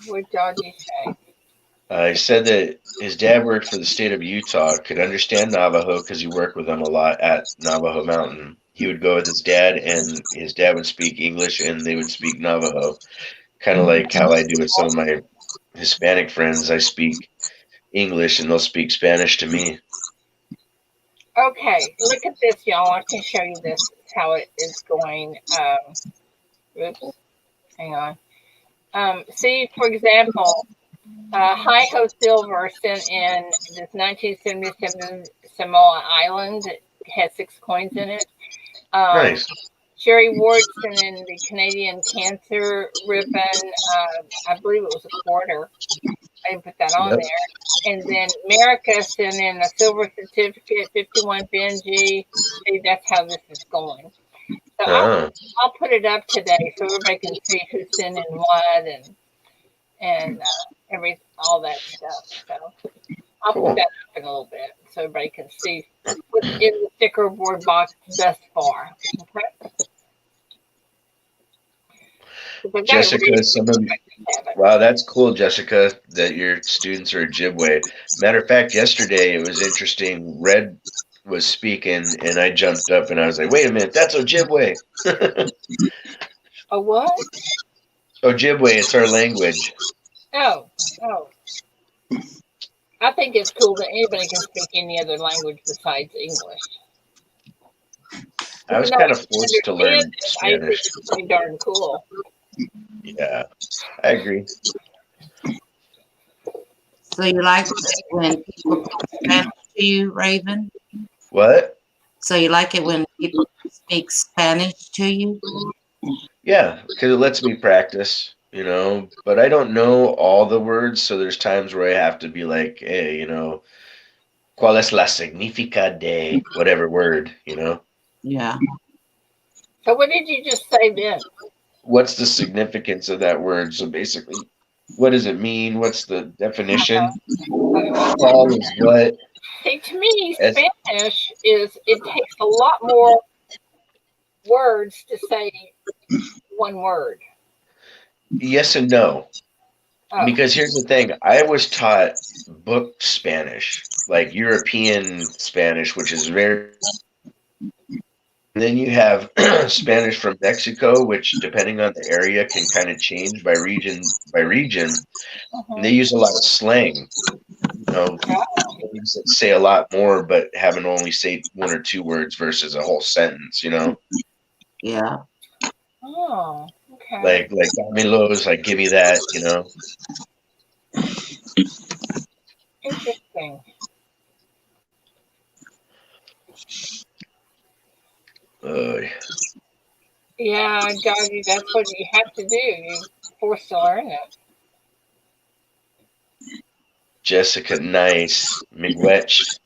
What Dodgy say? He said that his dad worked for the state of Utah, could understand Navajo because he worked with them a lot at Navajo Mountain. He would go with his dad, and his dad would speak English, and they would speak Navajo. Kind of like how I do with some of my Hispanic friends. I speak English, and they'll speak Spanish to me. Okay, look at this, y'all. I can show you this how it is going. Oops, hang on. See, for example, Hi Ho Silver sent in this 1977 Samoa Island. It has 6 coins in it. Nice. Sherry Ward sent in the Canadian Cancer Ribbon. I believe it was a quarter. I didn't put that on Yep. there. And then America sent in a silver certificate, 51 Benji. See, that's how this is going. So Oh, I'll put it up today so everybody can see who's sending what and every all that stuff. So I'll put cool. that up in a little bit so everybody can see what's in the sticker board box thus far. Okay. Because I've got to read Jessica, it. some of wow, that's cool, Jessica, that your students are Ojibwe. Matter of fact, yesterday it was interesting. Red was speaking, and I jumped up and I was like, "Wait a minute, that's Ojibwe." A what? Ojibwe, it's our language. Oh, oh. I think it's cool that anybody can speak any other language besides English. I Even was though kind I of forced to understand learn it, I think Spanish. it's pretty darn cool. Yeah, I agree. So you like it when people speak Spanish to you, Raven? What? So you like it when people speak Spanish to you? Yeah, because it lets me practice, but I don't know all the words, so there's times where I have to be like, hey, ¿cuál es la significa de whatever word? Yeah. So what did you just say then? What's the significance of that word? So basically, what does it mean? What's the definition? Qual is what? See, to me, As Spanish is it takes a lot more words to say one word. yes and no. Oh, Because here's the thing, I was taught book Spanish, like European Spanish, which is very. Then you have Spanish from Mexico, which depending on the area can kind of change by region by region. And they use a lot of slang, words that say a lot more, but having only say one or two words versus a whole sentence. Yeah. oh, okay. Like Damilo's, like give me that. Interesting. Uh, Yeah, doggy, that's what you have to do. You're forced to learn it. Jessica, nice. Miigwech.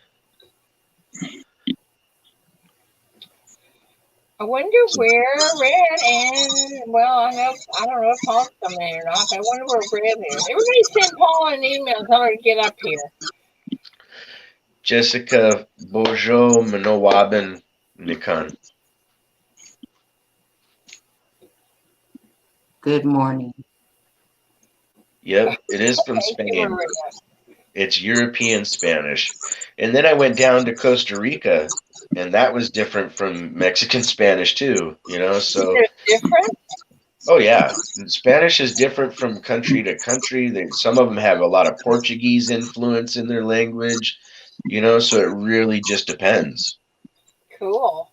I wonder where Red and well, I don't know if Paul's coming in or not, but I wonder where Red is. Everybody send Paul an email, tell her to get up here. Jessica Bojo Manowabin Nikan. Good morning. Yep, it is from Okay, give her Spain. a It's European Spanish. And then I went down to Costa Rica, and that was different from Mexican Spanish too. So, There's different. oh yeah, Spanish is different from country to country. Some of them have a lot of Portuguese influence in their language. So it really just depends. Cool.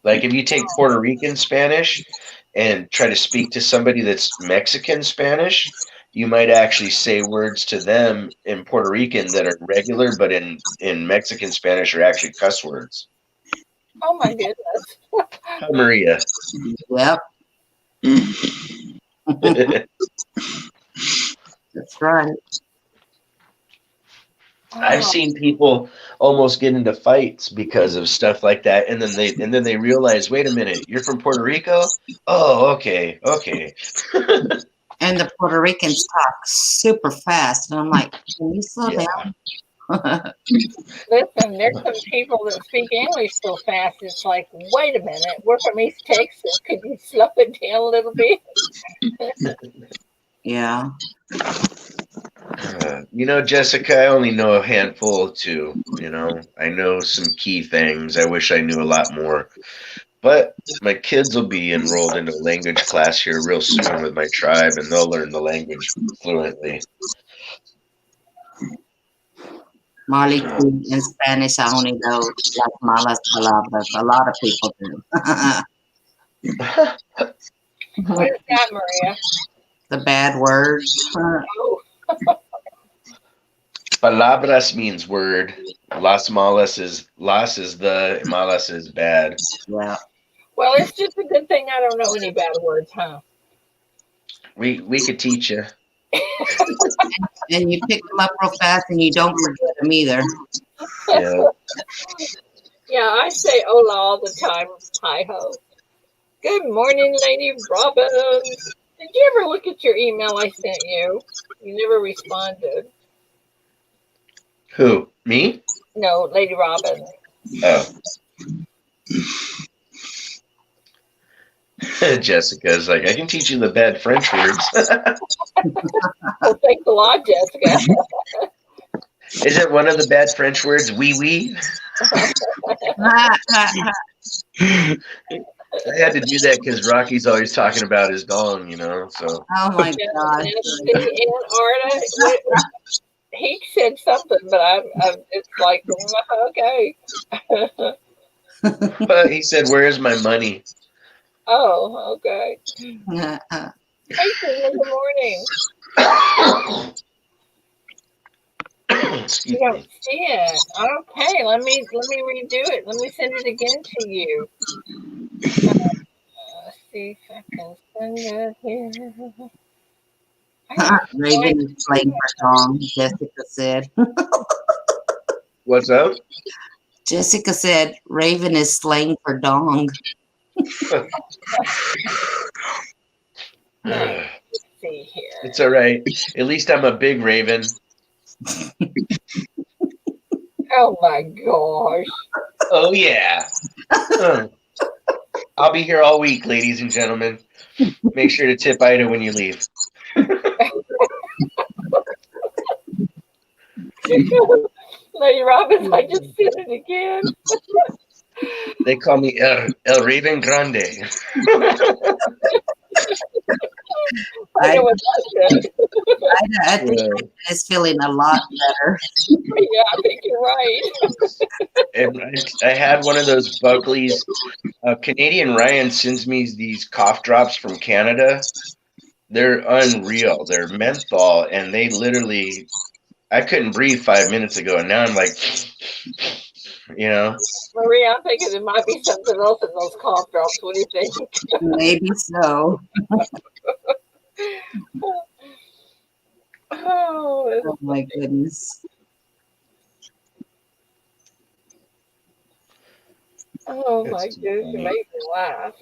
Like if you take Puerto Rican Spanish and try to speak to somebody that's Mexican Spanish, you might actually say words to them in Puerto Rican that are regular, but in Mexican Spanish are actually cuss words. Oh my goodness. Hi, Maria. Yep. That's right. I've Oh, seen people almost get into fights because of stuff like that, and then they realize, wait a minute, you're from Puerto Rico? Oh, okay. And the Puerto Ricans talk super fast. And I'm like, can you slow Yeah. down? listen, there's some people that speak English so fast. It's like, wait a minute, we're from East Texas. Could you slow it down a little bit? Yeah. Jessica, I only know a handful or two. I know some key things. I wish I knew a lot more. But my kids will be enrolled into a language class here real soon with my tribe, and they'll learn the language fluently. Molly Q in Spanish, I only know las malas palabras. A lot of people do. What is that, Maria? The bad words. Oh, Palabras means word. Las is the, malas is bad. Yeah. Well, it's just a good thing I don't know any bad words, huh? We could teach you. And you pick them up real fast and you don't forget them either. Yeah. Yeah, I say hola all the time. Hi ho. Good morning, Lady Robin. Did you ever look at your email I sent you? You never responded. Who? Me? No, Lady Robin. Oh. Jessica's like, I can teach you the bad French words. Well, thanks a lot, Jessica. Is it one of the bad French words? Oui, oui. I had to do that because Rocky's always talking about his dong, So Oh my Yeah, God. and see, Aunt Arta, he said something, but it's like, okay. but he said, "Where's my money?" Oh, okay. Hey, Tina, good morning. Excuse You don't me. see it. Okay, let me redo it. Let me send it again to you. Let's see if I can send it here. I don't like. Raven is playing for Tom, Jessica said. What's up? Jessica said Raven is slang for dong. Let's see here. It's all right. At least I'm a big raven. Oh my gosh. Oh yeah. I'll be here all week, ladies and gentlemen. Make sure to tip Ida when you leave. Lady Robin, I just sent it again. They call me El Raven Grande. I know what that said. I think Raven is feeling a lot better. Yeah, I think you're right. And I had one of those Buckley's. Canadian Ryan sends me these cough drops from Canada. They're unreal. They're menthol, and they literally, I couldn't breathe 5 minutes ago, and now I'm like, Maria, I'm thinking there might be something else in those cough drops. What do you think? Maybe so. Oh, Oh my goodness. oh my goodness, you made me laugh.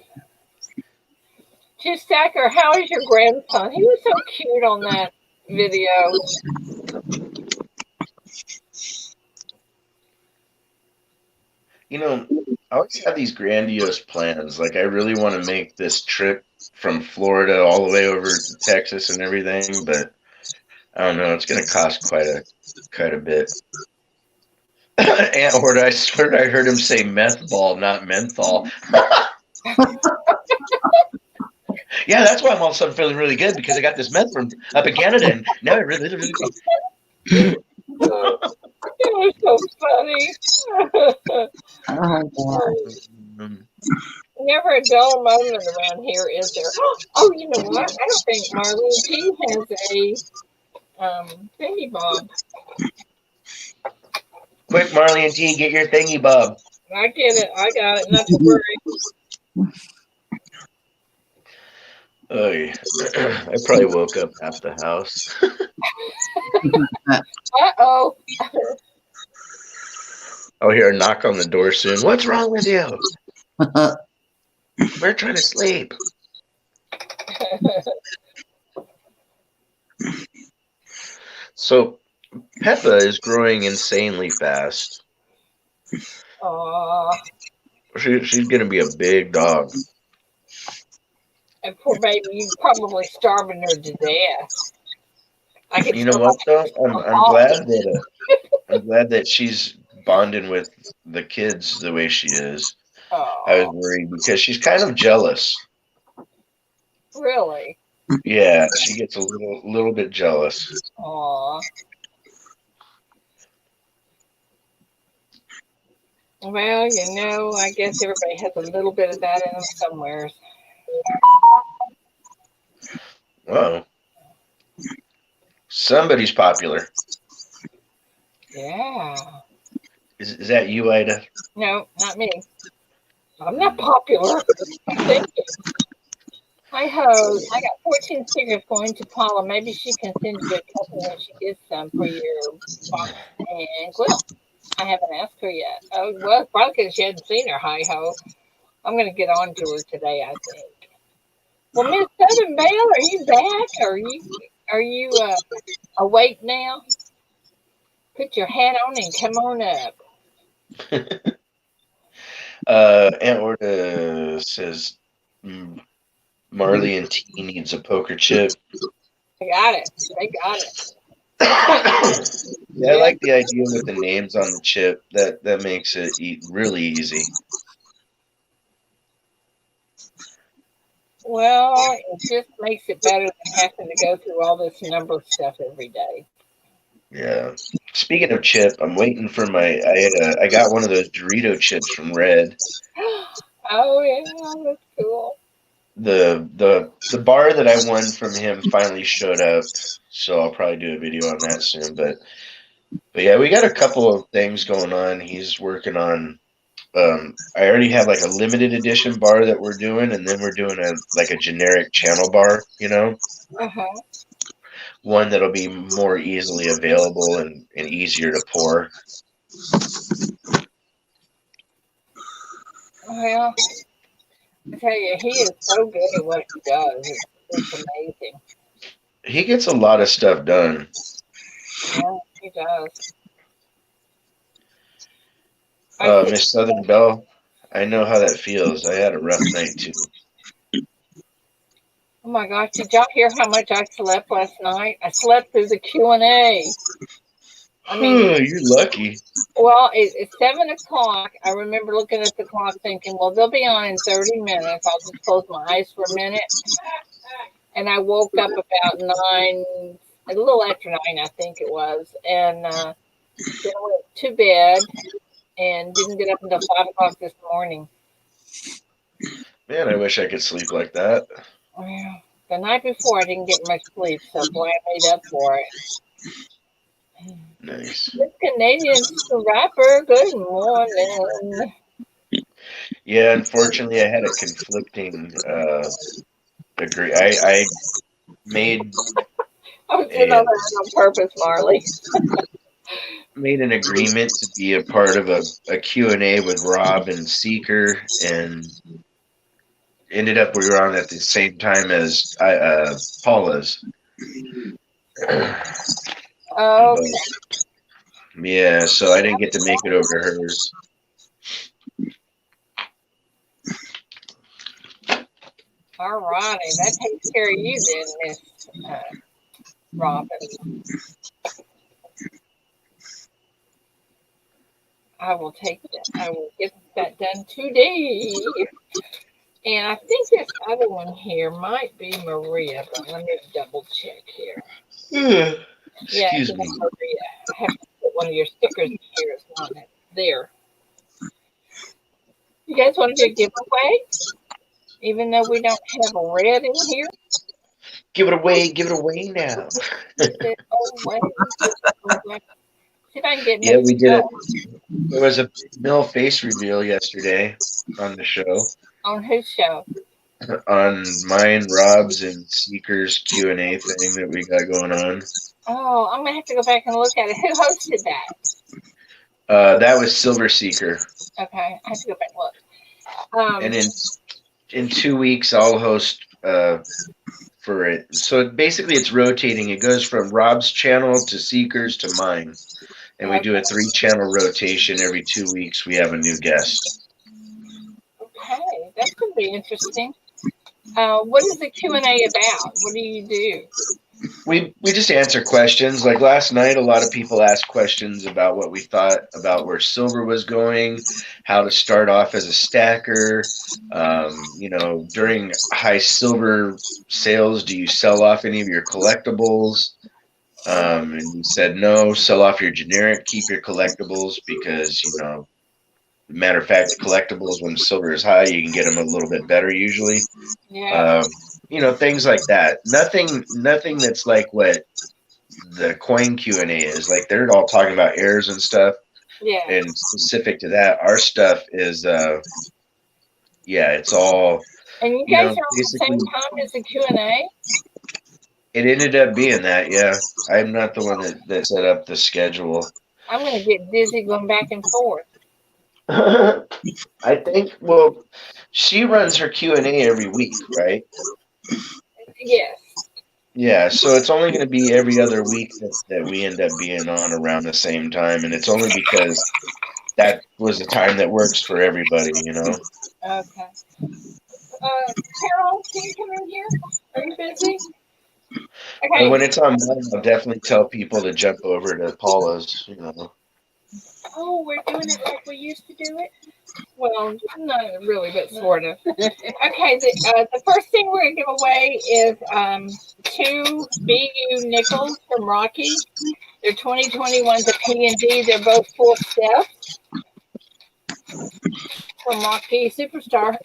Just Stacker, how is your grandson? He was so cute on that video. I always have these grandiose plans. Like, I really want to make this trip from Florida all the way over to Texas and everything, but I don't know. It's going to cost quite a bit. Aunt Horta, I swear I heard him say meth ball, not menthol. Yeah, that's why I'm all of a sudden feeling really good, because I got this meth from up in Canada, and now I really. Oh, it was so funny. Oh God. Never a dull moment around here, is there? Oh, you know what? I don't think Marlene T has a thingy bob. Quick, Marley and T, get your thingy bob. I get it. I got it. Not to worry. Oh, yeah. I probably woke up half the house. Uh-oh. I'll hear a knock on the door soon. What's wrong with you? We're trying to sleep. So, Peppa is growing insanely fast. Aw. She's going to be a big dog. And poor baby, you probably starving her to death. I could You know tell what, though? I'm glad that she's bonding with the kids the way she is. I was worried because she's kind of jealous. Really? Yeah, she gets a little bit jealous. Aw. Well, I guess everybody has a little bit of that in them somewhere. Wow. Somebody's popular. Yeah. Is that you, Ida? No, not me. I'm not popular. Thank you. Hi ho. I got 14 stickers going to Paula. Maybe she can send you a couple when she gets some for your box and quilt. I haven't asked her yet. Oh, well, probably because she hadn't seen her. Hi ho. I'm going to get on to her today, I think. Well, Miss Southern Belle, are you back? Are you awake now? Put your hat on and come on up. Aunt Orta says Marley and T needs a poker chip. I got it. They got it. Yeah, I Yeah. like the idea with the names on the chip. That makes it really easy. Well, it just makes it better than having to go through all this number stuff every day. Yeah. Speaking of chip, I'm waiting for I got one of those Dorito chips from Red. Oh yeah, that's cool. The bar that I won from him finally showed up, so I'll probably do a video on that soon. But yeah, we got a couple of things going on. He's working on. I already have like a limited edition bar that we're doing, and then we're doing a generic channel bar. Uh huh. One that'll be more easily available and easier to pour. Well, I tell you, he is so good at what he does. It's amazing. He gets a lot of stuff done. Yeah, he does. I think. Miss Southern Belle, I know how that feels. I had a rough night too. Oh my gosh, did y'all hear how much I slept last night? I slept through the Q&A. I mean, You're lucky. well, it's 7 o'clock. I remember looking at the clock thinking, well, they'll be on in 30 minutes. I'll just close my eyes for a minute. And I woke up about 9, a little after 9, I think it was. And then I went to bed and didn't get up until 5 o'clock this morning. Man, I wish I could sleep like that. Well, the night before, I didn't get much sleep, so boy, I made up for it. Nice. This Canadian rapper, good morning. Yeah, unfortunately, I had a conflicting agree. I made I was doing a all that on purpose, Marley. made an agreement to be a part of a Q&A with Rob and Seeker, and ended up we were on at the same time as Paula's. Oh, But yeah, so I didn't get to make it over to hers. all righty. That takes care of you then, Miss Robin. I will take that. I will get that done today. And I think this other one here might be Maria, but let me double check here. Yeah, Excuse it's me. Maria. I have to put one of your stickers in here. It's not there. You guys want to do a giveaway? Even though we don't have a red in here? Give it away now. Give it away. See if I can get Yeah, we did it. Miss There was a Mill face reveal yesterday on the show. on whose show? On mine, Rob's, and Seeker's Q&A thing that we got going on. Oh, I'm gonna have to go back and look at it. Who hosted that? That was Silver Seeker. Okay, I have to go back and look. And in 2 weeks, I'll host for it. So basically, it's rotating. It goes from Rob's channel to Seeker's to mine. And we do a 3-channel rotation. Every 2 weeks, we have a new guest. Okay, that's gonna be interesting. What is the Q&A about? What do you do? We just answer questions. Like last night, a lot of people asked questions about what we thought about where silver was going, how to start off as a stacker. During high silver sales, do you sell off any of your collectibles? And we said no, sell off your generic, keep your collectibles because, matter of fact, collectibles when silver is high, you can get them a little bit better usually. Yeah. Things like that. Nothing that's like what the coin Q&A is. Like they're all talking about errors and stuff. Yeah. And specific to that, our stuff is Yeah, it's all, And you you guys know, are on the same basically time as the Q&A? it ended up being that. Yeah, I'm not the one that set up the schedule. I'm going to get dizzy going back and forth. I think. Well, she runs her Q&A every week, right? Yes. Yeah, so it's only going to be every other week that we end up being on around the same time, and it's only because that was the time that works for everybody, you know. Okay. Carol, can you come in here? Are you busy? But Okay. when it's on mine, I'll definitely tell people to jump over to Paula's, you know. Oh, we're doing it like we used to do it? Well, not really, but sort of. Okay, the first thing we're going to give away is 2 BU nickels from Rocky. They're 2021s at P&D. They're both full steps from Rocky Superstar.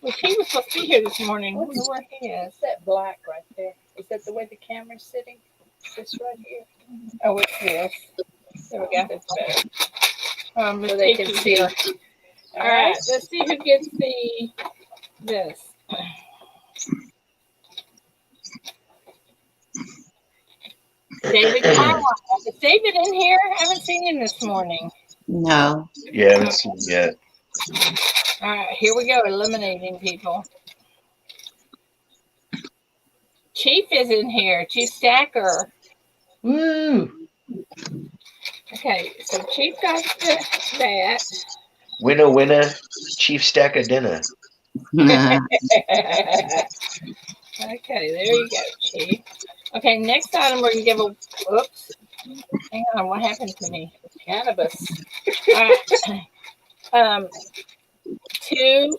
Well, he was supposed to be here this morning. I wonder where he is. What's that black right there? Is that the way the camera's sitting? This right here. Oh, it's this. There we go. That's better. So So they they can can see. see. All right, let's see who gets this. David Carlisle. Is David in here? I haven't seen him this morning. No. Yeah, I haven't seen it yet. All right, here we go, eliminating people. Chief is in here, Chief Stacker. Woo! Okay, so Chief got that. Winner, winner, chief stack of dinner. Okay, there you go, Chief. Okay, next item we're going to give a... Whoops. Hang on, what happened to me? Cannabis. All right. 2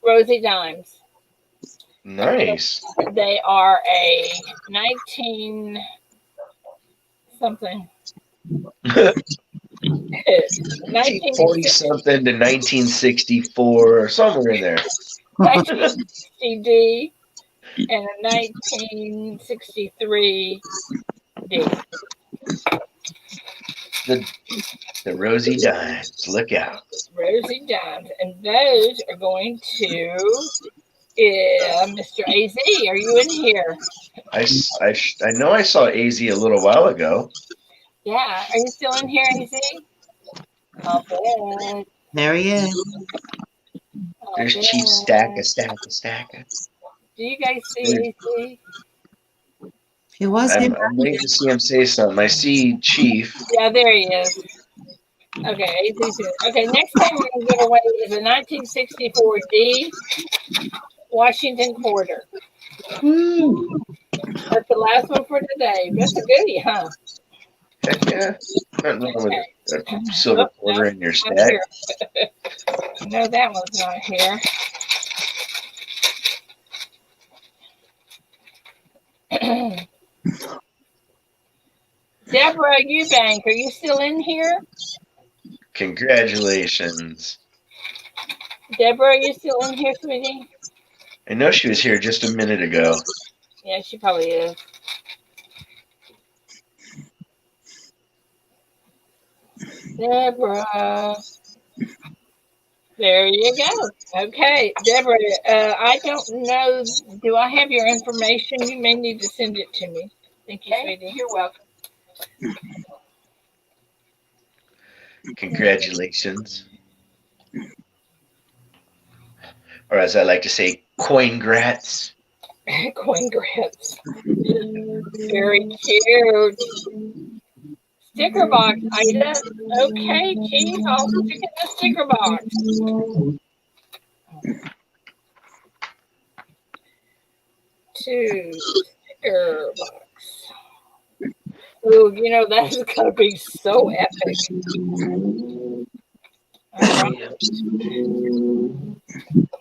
Rosie Dimes. Nice. They are a 19 something. 40 something to 1964, somewhere in there. 1960D and a 1963D. The Rosie Dimes. Look out. Rosie Dimes. And those are going to Mr. AZ. Are you in here? I know I saw AZ a little while ago. Yeah. Are you still in here, AZ? I'll bet. There he is. There's Chief Stacker. Do you guys see AZ? He was I'm here. waiting to see him say something. I see Chief. Yeah, there he is. Okay, AZ's here. Okay, next thing we're going to give away is a 1964D Washington Quarter. Woo! That's the last one for today. That's a goodie, huh? Heck yeah. Nothing wrong with a silver Oh, quarter no, in your not stack. here. No, that one's not here. Deborah Eubank, are you still in here? Congratulations. Deborah, are you still in here, sweetie? I know she was here just a minute ago. Yeah, she probably is. Deborah. There you go. Okay, Deborah, I don't know. Do I have your information? You may need to send it to me. Thank you, sweetie. You're welcome. Congratulations. Or as I like to say, coingrats. Coin grats. Very cute. Sticker box, Ida. Okay, Chief, I'll stick in the sticker box. Two sticker box. Ooh, you know, that is going to be so epic. All right.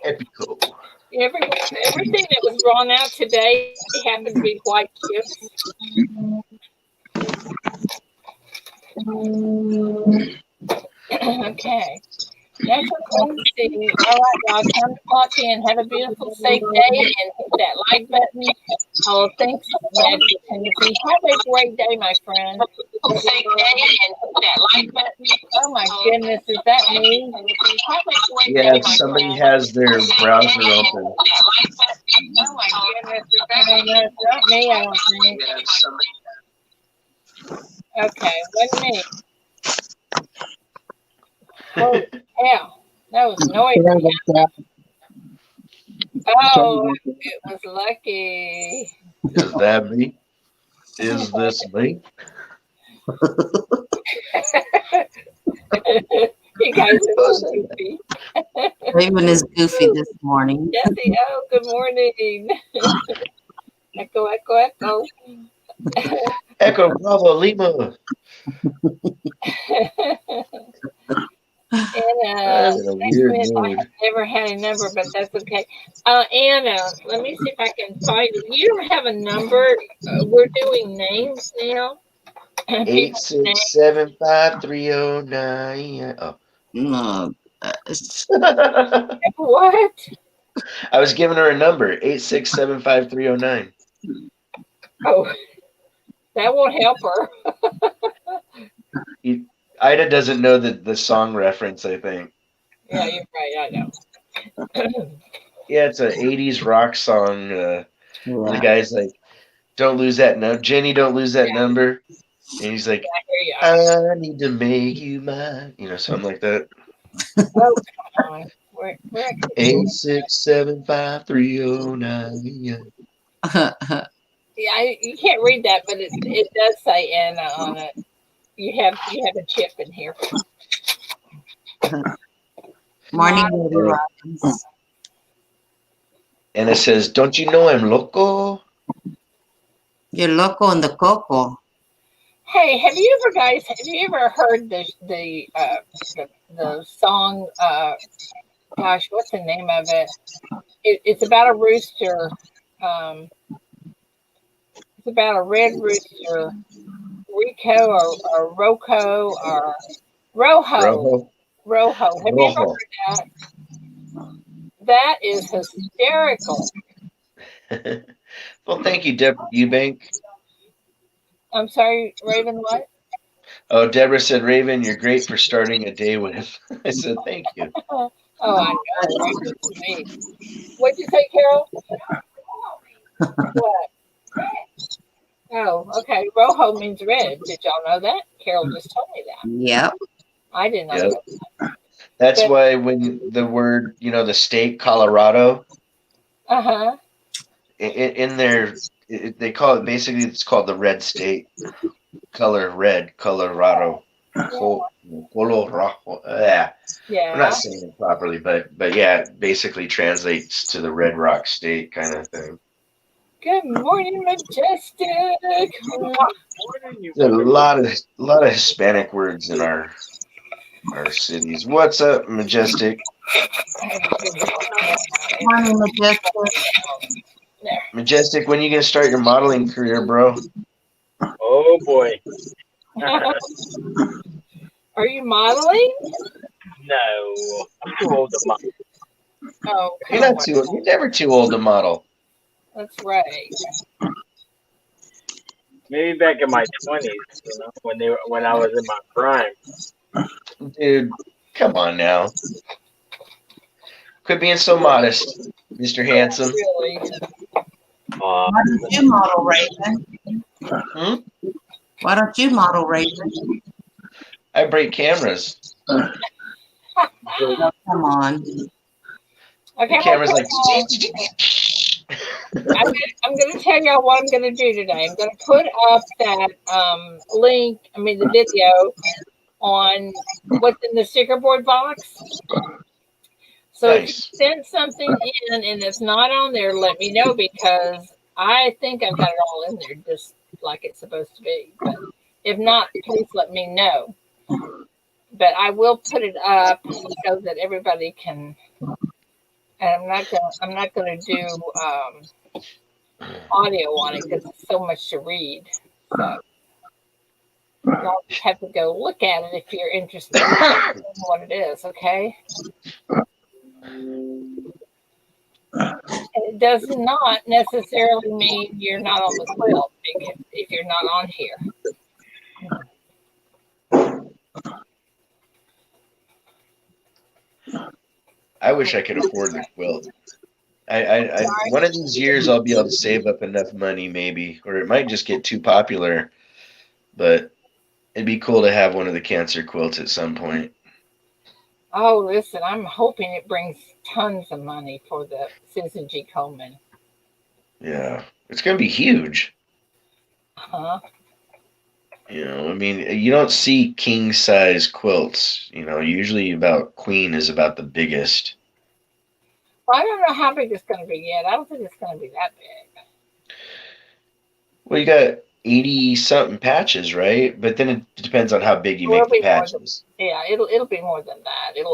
Epico. Everything that was drawn out today happened to be white chips. Okay. Natural cleansing. All right, y'all. Time to clock in. Have a beautiful, safe day and hit that like button. Oh, thanks, Magic Tennessee. Have a great day, my friend. Safe day and hit that like button. Oh, my my goodness, is that me? Yeah, somebody has their browser open. Oh my goodness, is that me? No, it's not me, I don't think. Okay, wasn't me. Holy hell, that was noisy. Sorry about that. Sorry Oh, about that. it was lucky. Is that me? Is this me? You guys are so goofy. Raven is goofy this morning. Jesse, oh, good morning. Echo, echo, echo. Echo Bravo Lima. Anna, I'm in a next weird minute, I mood. have never had a number, but that's okay. Anna, let me see if I can find you. You don't have a number. We're doing names now. People's names. 8675309. Oh. No, What? I was giving her a number, 8675309. Oh, that won't help her. Ida doesn't know the song reference, I think. Yeah, you're right. I know. Yeah, it's an 80s rock song. The yeah. guy's like, don't lose that number. Jenny, don't lose that Yeah. number. And he's like, I hear you. I need to make you mine. Something like that. Oh, come on. We're 8675309. Yeah, you can't read that, but it does say Anna on it. You have a chip in here. Morning, Mom, Lady Robbins. And it says, don't you know I'm loco? You're loco in the coco. hey, have you ever heard the song? Gosh, what's the name of it? It's about a rooster. Um, it's about a red rooster, Rico or Roco or Rojo. Rojo? Have you ever heard that? That is hysterical. Well, thank you, Deborah Eubank. I'm sorry, Raven. What? Oh, Deborah said, Raven, you're great for starting a day with. I said, thank you. Oh, I know. Right? It's me. What'd you say, Carol? What? Oh, okay. Rojo means red. Did y'all know that? Carol just told me that. Yep. I did not Yep. know that. That's But- why when the word, the state Colorado, Uh-huh. in there, they call it, basically, it's called the red state. Color red, Colorado. Colorado. I'm Yeah. not saying it properly, but yeah, it basically translates to the Red Rock State kind of thing. Good morning, Majestic. There's a lot of Hispanic words in our cities. What's up, Majestic? Morning, Majestic. Majestic, when you gonna start your modeling career, bro? Oh boy. Are you modeling? No, I'm too old to model. Oh, You're come not on. too old. You're never too old to model. That's right. Maybe back in my 20s, when I was in my prime. Dude, come on now. Quit being so modest, Mr. Handsome. Really. Why don't you model, Raven? Hmm? Why don't you model, Raven? I break cameras. Oh, come on. Okay, The camera's like. I'm gonna tell y'all what I'm gonna do today. I'm gonna put up that the video on what's in the sticker board box. So if you Nice. send something in and it's not on there, let me know because I think I've got it all in there just like it's supposed to be. But if not, please let me know. But I will put it up so that everybody can. And I'm not gonna do audio on it because it's so much to read. So y'all just have to go look at it if you're interested in what it is, okay? It does not necessarily mean you're not on the quilt if you're not on here. I wish I could afford the quilt. One of these years I'll be able to save up enough money, maybe, or it might just get too popular. But it'd be cool to have one of the cancer quilts at some point. Oh, listen, I'm hoping it brings tons of money for the Susan G. Komen. Yeah, it's gonna be huge. Huh? I mean, you don't see king size quilts. Usually about queen is about the biggest. Well, I don't know how big it's going to be yet. I don't think it's going to be that big. Well, you got 80 something patches, right? But then it depends on how big you It will make the be more than, patches. yeah. It'll be more than that. It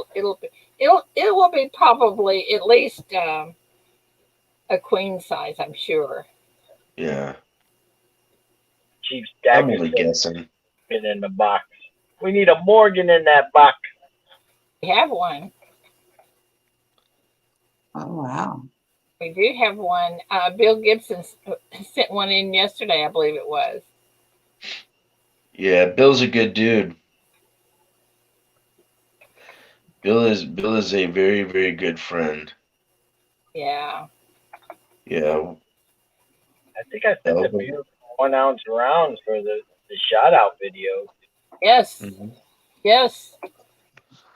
will be probably at least a queen size. I'm sure. Yeah, Cheap I'm stackers only said guessing. fit in the box. We need a Morgan in that box. We have one. Oh, wow. We do have one. Bill Gibson sent one in yesterday, I believe it was. Yeah, Bill's a good dude. Bill is a very, very good friend. Yeah. Yeah. I think I sent the Elvin. beautiful 1 ounce rounds for the shout out video. Yes. Mhm. Yes.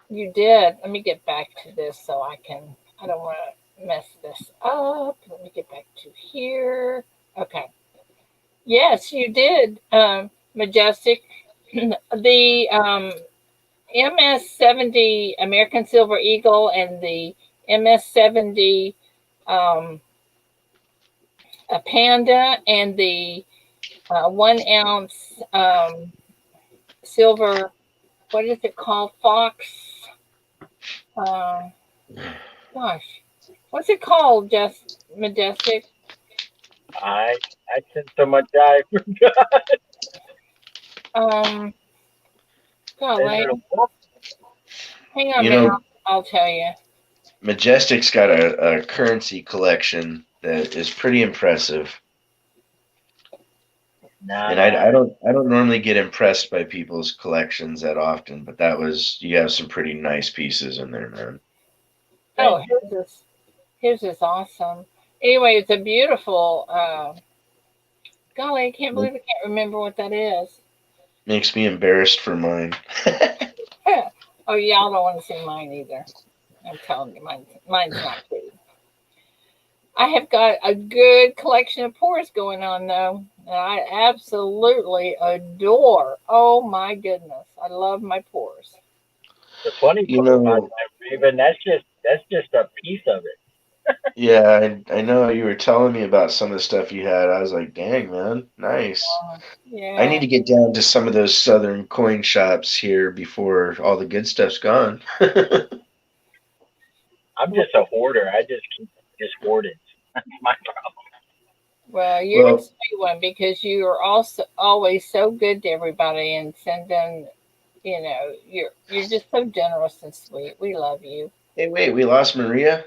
You did. Let me get back to this so I can. I don't want to mess this up. Let me get back to here. Okay. Yes, you did, Majestic. The MS-70 American Silver Eagle and the MS-70 um, a Panda and the 1 ounce silver. What is it called? Fox. Uh, Gosh, what's it called? Just Majestic. I sent so much I forgot. Um, Send Golly, it a hang on a You minute. know, I'll tell you. Majestic's got a currency collection that is pretty impressive. Nah, And I, nah. I don't I don't normally get impressed by people's collections that often, but you have some pretty nice pieces in there, man. Oh, Thank you. here's this. Here's this awesome. Anyway, it's a beautiful. Golly, I can't believe I can't remember what that is. Makes me embarrassed for mine. Oh, y'all don't want to see mine either. I'm telling you, mine's not pretty. I have got a good collection of pores going on though, and I absolutely adore. Oh my goodness, I love my pores. The funny You part about know, that, Raven, that's just a piece of it. yeah, I know you were telling me about some of the stuff you had. I was like, dang, man, nice. I need Yeah. to get down to some of those southern coin shops here before all the good stuff's gone. I'm just a hoarder. I just keep just hoarding. That's my problem. Well, you're the Well, sweet one because you are also always so good to everybody and sending. You're just so generous and sweet. We love you. hey, wait, we lost Maria?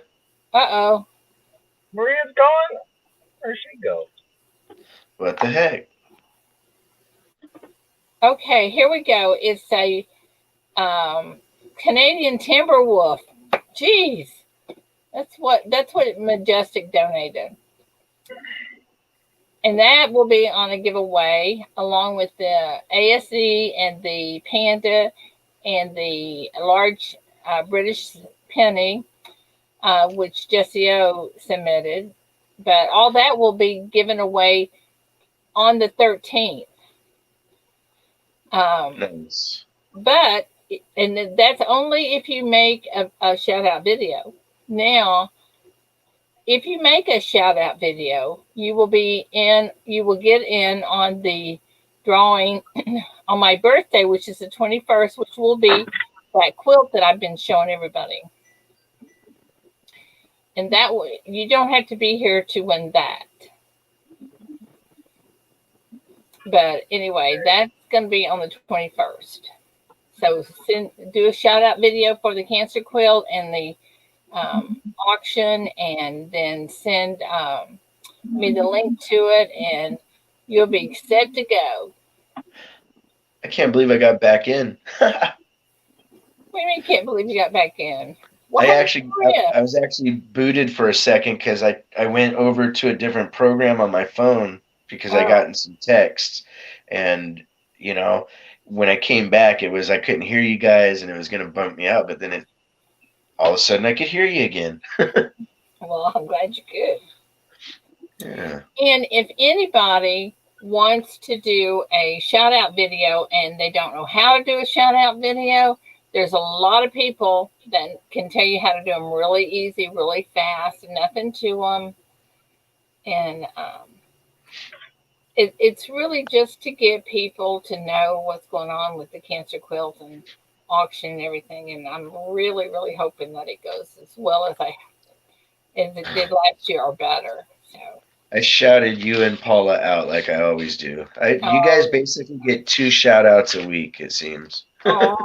Uh Maria's gone. Where'd she go? What the heck? oh. Okay, here we go. It's a um, Canadian timber wolf. Jeez, that's what Majestic donated, and that will be on a giveaway along with the ASE and the panda and the large British penny, which Jessie O submitted. But all that will be given away on the 13th. Um, Nice. but and that's only if you make a shout out video. Now, if you make a shout out video, you will get in on the drawing on my birthday, which is the 21st, which will be that quilt that I've been showing everybody. And that way, you don't have to be here to win that. But anyway, that's going to be on the 21st. So do a shout out video for the cancer quilt and the auction, and then send me the link to it, and you'll be set to go. I can't believe I got back in. What do you mean, can't believe you got back in? What I happened actually, to Chris? I was actually booted for a second because I went over to a different program on my phone because I Oh, got in some texts, and you know, when I came back, it was I couldn't hear you guys, and it was gonna bump me out, but then it all of a sudden I could hear you again. well, I'm glad you could. Yeah. And if anybody wants to do a shout out video and they don't know how to do a shout out video, there's a lot of people that can tell you how to do them really easy, really fast, nothing to them. And it's really just to get people to know what's going on with the cancer quilt and auction and everything. And I'm really, really hoping that it goes as well as it did last year or better. So, I shouted you and Paula out like I always do. You guys oh, basically get 2 shout outs a week, it seems. oh,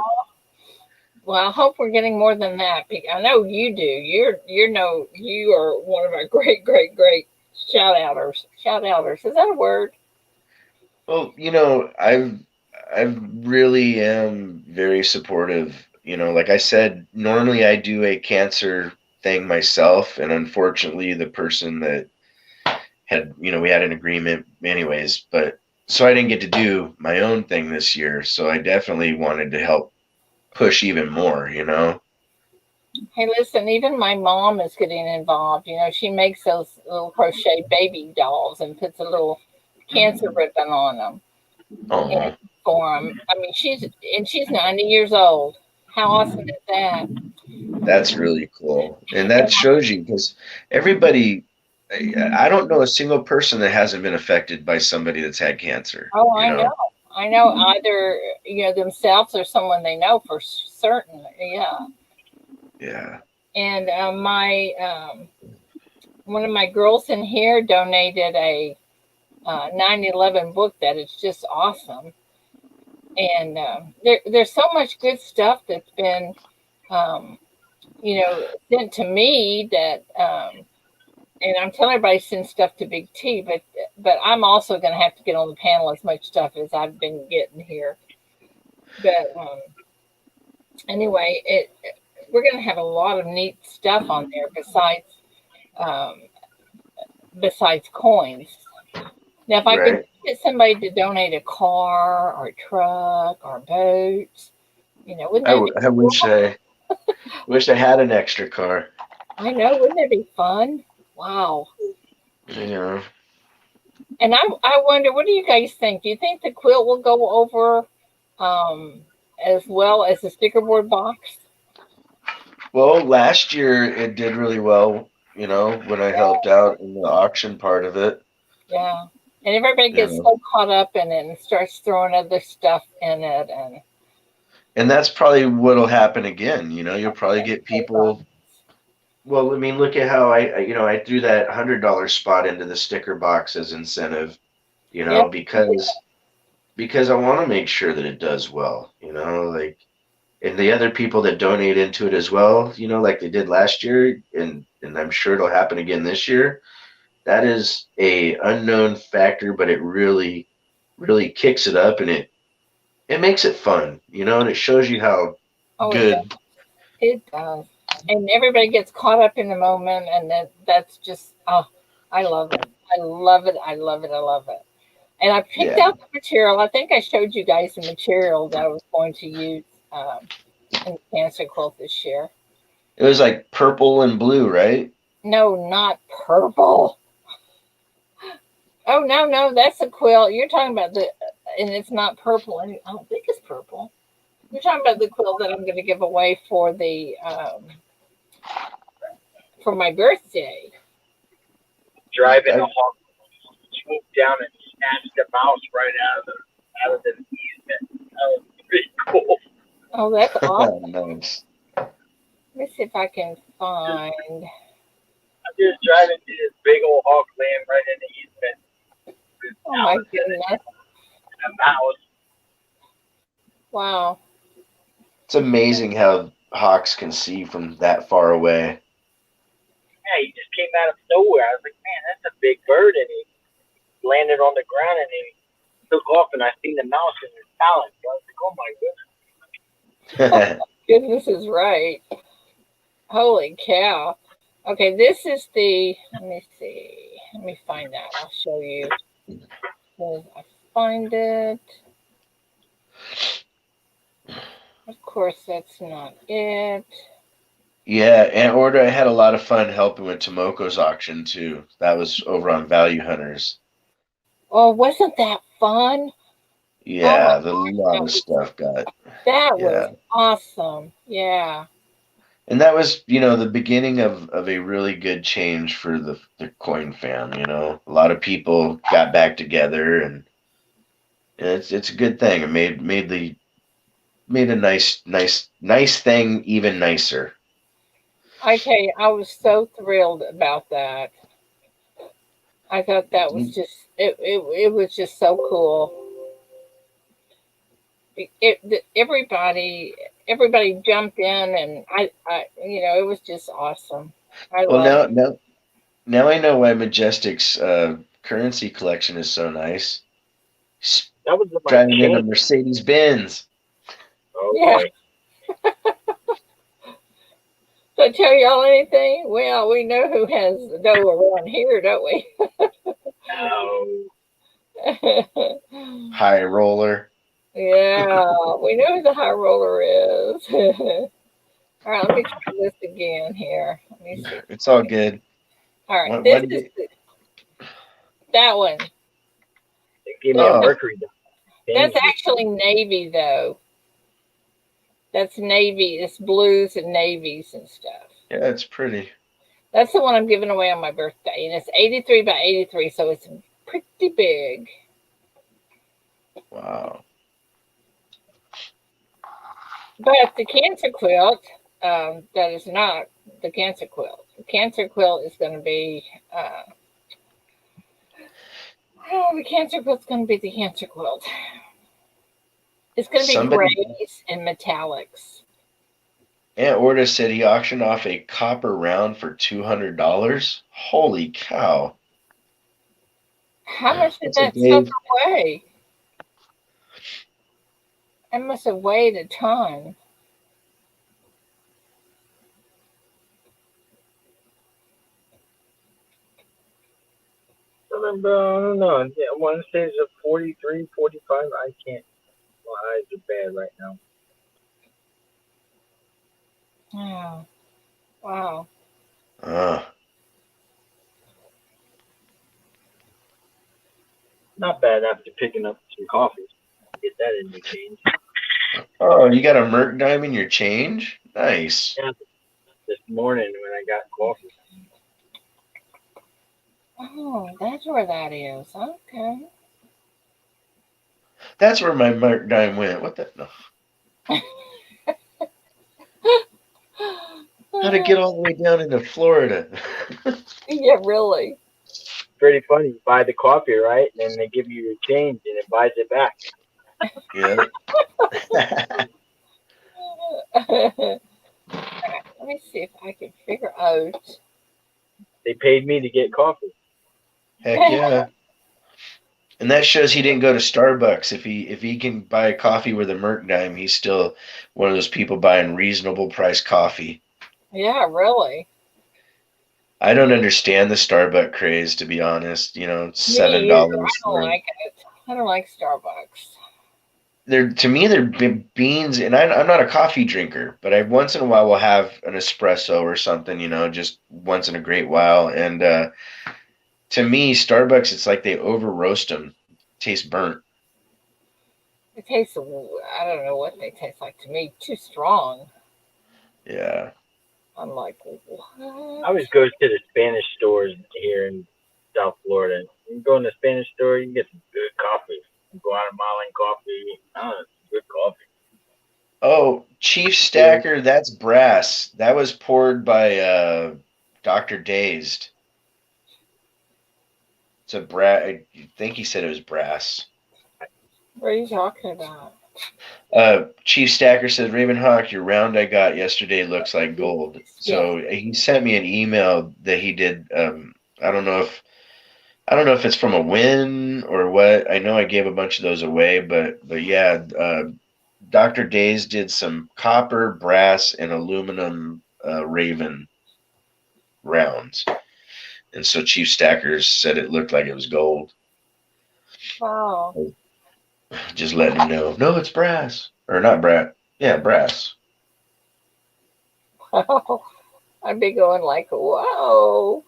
well, I hope we're getting more than that. I know you do. You are one of our great, great, great shout outers. Shout outers. Is that a word? Well, I really am very supportive. Like I said, normally I do a cancer thing myself, and unfortunately, the person that we had an agreement anyways, but so I didn't get to do my own thing this year. So I definitely wanted to help push even more. Hey, listen, even my mom is getting involved. She makes those little crochet baby dolls and puts a little cancer ribbon on them and Oh, for them. I mean, she's 90 years old. How awesome is that? that's really cool. And And that shows you because everybody, I don't know a single person that hasn't been affected by somebody that's had cancer, oh, you I know. know? I know either themselves or someone they know for certain. Yeah. Yeah. And my one of my girls in here donated a 9/11 book that is just awesome. And there's so much good stuff that's been um, sent to me that and I'm telling everybody to send stuff to Big T, but I'm also going to have to get on the panel as much stuff as I've been getting here. But anyway, we're going to have a lot of neat stuff on there um, besides coins. Now, if I could Right. get somebody to donate a car or a truck or a boat, wouldn't that be I cool? wish I had an extra car. I know, wouldn't that be fun? Wow. You know. And I wonder, what do you guys think? Do you think the quilt will go over um, as well as the sticker board box? Well, last year it did really well, when I helped out in the auction part of it. Yeah. And everybody You gets know. so caught up in it and starts throwing other stuff in it. And And that's probably what'll happen again. You'll probably get people. Well, I mean, look at how I threw that $100 spot into the sticker box as incentive, yeah, because I want to make sure that it does well, like, and the other people that donate into it as well, like they did last year, and I'm sure it'll happen again this year. That is a unknown factor, but it really, really kicks it up, and it makes it fun, and it shows you how oh, it does. good. It does. And everybody gets caught up in the moment. And that's just, oh, I love it. I love it. I love it. I love it. And I picked Yeah, out the material. I think I showed you guys the material that I was going to use in the cancer quilt this year. it was like purple and blue, right? No, not purple. Oh no, no, that's a quilt. You're talking about and it's not purple. I don't think it's purple. You're talking about the quilt that I'm going to give away for my birthday. Driving a I, hawk, swooped down and snatched the mouse right out of the easement. That was pretty cool. Oh, that's awesome. nice. Let me see if I can find. I'm just driving through this big old hawk laying right in the easement. With Oh my Alice in it goodness! and a mouse. Wow. It's amazing how hawks can see from that far away. Yeah, he just came out of nowhere. I was like, man, that's a big bird, and he landed on the ground and he took off, and I seen the mouse in his talons. So I was like, oh my goodness. Goodness is right. Holy cow. Okay, this is the, let me see. Let me find that. I'll show you. I find it. Of course, that's not it. Yeah, and Order, I had a lot of fun helping with Tomoko's auction too. That was over on Value Hunters. Oh, wasn't that fun? Oh my Yeah, the lot of stuff got. that was Yeah. awesome. Yeah. And that was, the beginning of a really good change for the coin fam. A lot of people got back together, and it's a good thing. It made a nice thing even nicer. I tell you, I was so thrilled about that. I thought that was just it was just so cool. Everybody jumped in, and it was just awesome. I Well, loved it. now I know why Majestic's currency collection is so nice. He's That was my driving in a chain. Mercedes Benz. Yeah. Okay. So tell y'all anything? Well, we know who has the dough around here, don't we? Oh, High roller. Yeah, we know who the high roller is. All right, let me try this again here. Let me see. It's all good. All right, What this did is you? that one. they gave me a That's Oh, Mercury. that's Thank you. actually navy though. That's navy. It's blues and navies and stuff. yeah, it's pretty. That's the one I'm giving away on my birthday, and it's 83 by 83, so it's pretty big. Wow. But the cancer quilt, that is not the cancer quilt. The cancer quilt is going to be, the cancer quilt's going to be the cancer quilt. It's going to be Somebody, grays and metallics. Aunt Orta said he auctioned off a copper round for $200. Holy cow! How much did That's a that sucker day. weigh? It must have weighed a ton. I don't know. I want to say it's a 43, 45. I can't. My eyes are bad right now. Oh, wow. Uh, Not bad after picking up some coffee. Get that in the change. oh, you got a Merc dime in your change? Nice. Yeah, this morning when I got coffee. Oh, that's where that is. Okay. That's where my Merc dime went. What the? No. How'd it get all the way down into Florida? Yeah, really. Pretty funny. You buy the coffee, right? And then they give you your change and it buys it back. Yeah. Let me see if I can figure out. They paid me to get coffee. Heck yeah. And that shows he didn't go to Starbucks. If he can buy a coffee with a Merc dime, he's still one of those people buying reasonable price coffee. Yeah, really. I don't understand the Starbucks craze, to be honest. Me $7 either. I don't for like it. I don't like Starbucks. they're to me they're beans, and I'm not a coffee drinker, but I once in a while will have an espresso or something, just once in a great while. And to me, Starbucks, it's like they over roast them, taste burnt. It tastes, I don't know what they taste like to me. Too strong. Yeah. I'm like, I what? always go to the Spanish stores here in South Florida. You go in the Spanish store, you can get some good coffee. You go out of Milan Coffee. Good coffee. Oh, Chief Good. Stacker, that's brass. That was poured by Dr. Dazed. It's a brass. I think he said it was brass. What are you talking about? Chief Stacker said, Ravenhawk, your round I got yesterday looks like gold. Yes. So he sent me an email that he did. I don't know if it's from a win or what. I know I gave a bunch of those away, but yeah, Dr. Days did some copper, brass, and aluminum Raven rounds. And so Chief Stackers said it looked like it was gold. Wow. Just letting him know. No, it's brass. Or not brass. Yeah, brass. I'd be going like, whoa.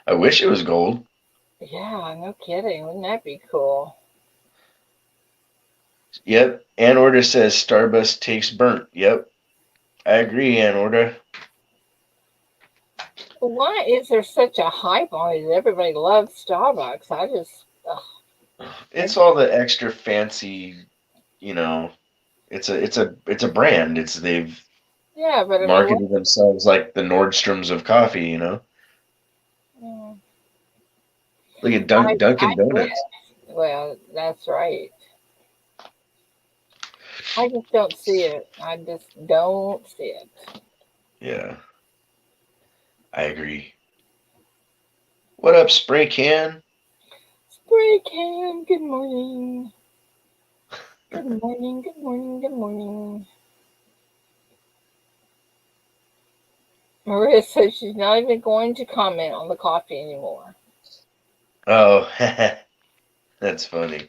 I wish it was gold. Yeah, no kidding. Wouldn't that be cool? Yep. Ann Order says Starbust tastes burnt. Yep. I agree, Ann Order. Why is there such a hype on it? Everybody loves Starbucks. I just, It's all the extra fancy, you know. It's a brand. They've yeah, but I mean, what? marketed themselves like the Nordstroms of coffee, you know. Mm, Look at I Dunkin' guess. Donuts. Well, that's right. I just don't see it. I just don't see it. Yeah, I agree. What up, Spray Can? Spray can. Good morning. Good morning. Good morning. Good morning. Maria says she's not even going to comment on the coffee anymore. Oh, that's funny.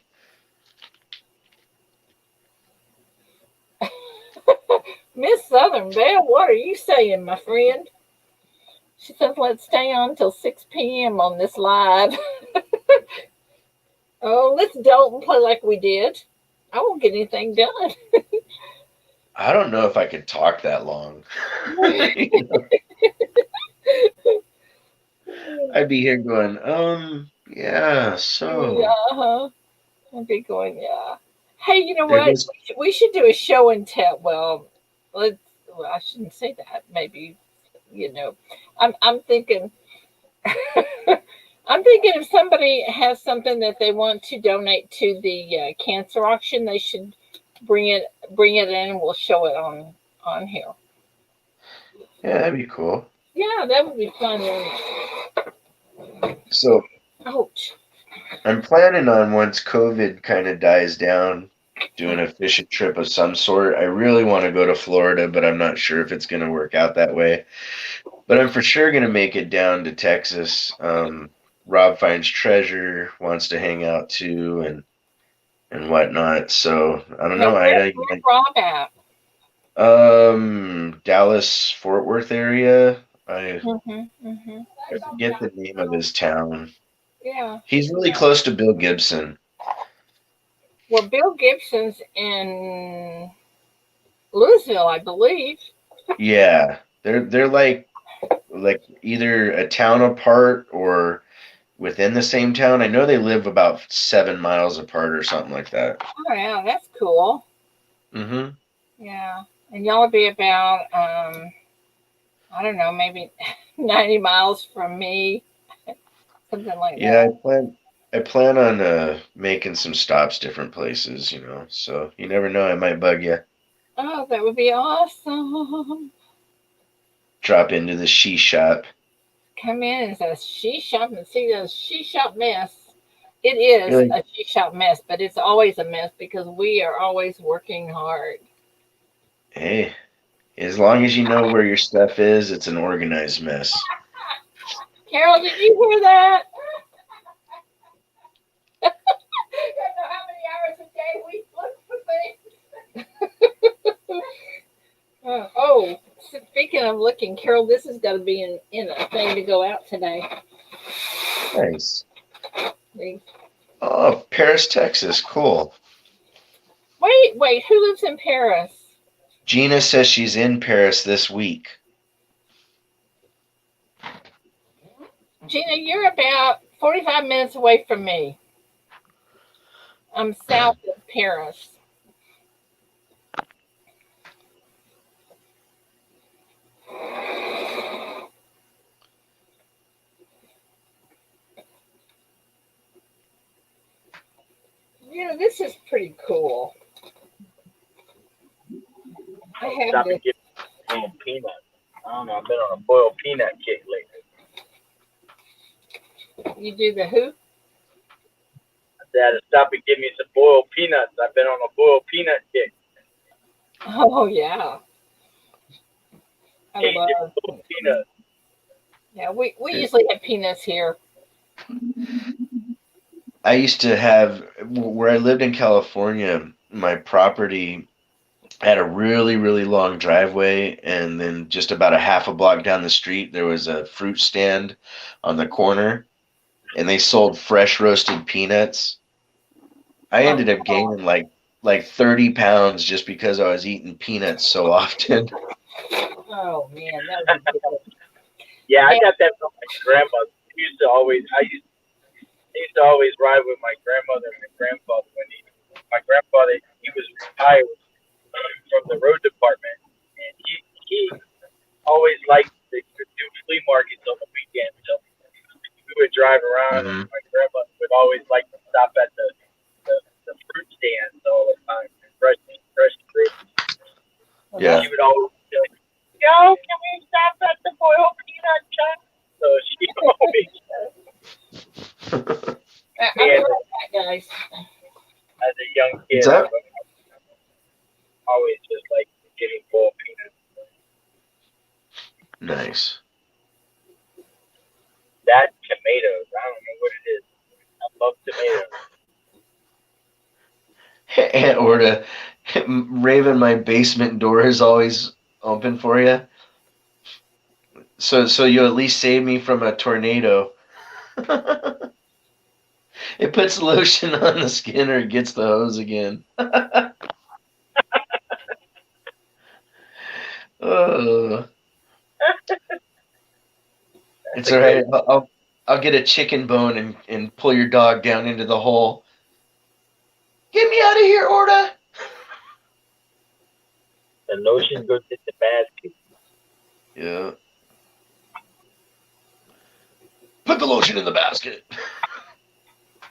Miss Southern Belle, what are you saying, my friend? She says, let's stay on till 6 p.m. on this live. Oh, let's don't play like we did. I won't get anything done. I don't know if I could talk that long. I'd be here going, yeah, Yeah, so I'd be going, yeah. Hey, you know there what? goes. We should do a show and tell. Let's. Well, I shouldn't say that. Maybe I'm thinking. I'm thinking if somebody has something that they want to donate to the cancer auction, they should bring it in, and we'll show it on here. Yeah, that'd be cool. Yeah, that would be fun. So Ouch. I'm planning on once COVID kind of dies down, doing a fishing trip of some sort. I really want to go to Florida, but I'm not sure if it's going to work out that way. But I'm for sure going to make it down to Texas. Rob Finds Treasure wants to hang out too, and whatnot. So I don't Now, know, Ida. You where Rob at? Dallas, Fort Worth area. I Mm-hmm. I forget the name of his town. Yeah. He's really close to Bill Gibson. Well, Bill Gibson's in Louisville, I believe. Yeah, they're like either a town apart or within the same town. I know they live about 7 miles apart or something like that. Oh, yeah, that's cool. Mm-hmm. Yeah. And y'all will be about, I don't know, maybe 90 miles from me, something like Yeah, that. I plan on making some stops different places, you know. So you never know, I might bug you. Oh, that would be awesome. Drop into the she shop. Come in and say, she shop and see the she shop mess. It is You're like, a she shop mess, but it's always a mess because we are always working hard. hey, as long as you know where your stuff is, it's an organized mess. Carol, did you hear that? You don't know how many hours a day we look for things. Oh, speaking of looking, Carol, this has got to be in a thing to go out today. Nice. Wait, Oh, Paris, Texas. Cool. who lives in Paris? Gina says she's in Paris this week. Gina, you're about 45 minutes away from me. I'm south of Paris. This is pretty cool. I have Stop this. and get some peanuts. I don't know. I've been on a boiled peanut kick lately. You do the who? I said, stop and give me some boiled peanuts. I've been on a boiled peanut kick. Oh, yeah. I Cajun love full of peanuts. Yeah, we usually have peanuts here. I used to have where I lived in California. My property had a really, really long driveway, and then just about a half a block down the street, there was a fruit stand on the corner, and they sold fresh roasted peanuts. I Oh, ended up gaining like 30 pounds just because I was eating peanuts so often. oh man, that would be good. Yeah, I And, got that from my grandmother. I used to always ride with my grandmother and my grandfather my grandfather, he was retired from the road department, and he always liked to do flea markets on the weekend. So we would drive around, and Hmm. my grandmother would always like to stop at the fruit stands all the time, fresh fruit. well, She Yeah. that's would always be like, "Yo, can we stop at the Boyle Peanut Shop?" So she always, I'll me be as right back, guys. a young What's kid, I that? was always just like getting Boyle peanuts. Nice. That tomatoes, I don't know what it is. I love tomatoes. Or to Raven, my basement door is always open for you. So you at least save me from a tornado. It puts lotion on the skin or it gets the hose again. Oh, That's it's a all right. great I'll get a chicken bone and pull your dog down into the hole. Get me out of here, Orta. the lotion goes in the basket. Yeah. Put the lotion in the basket.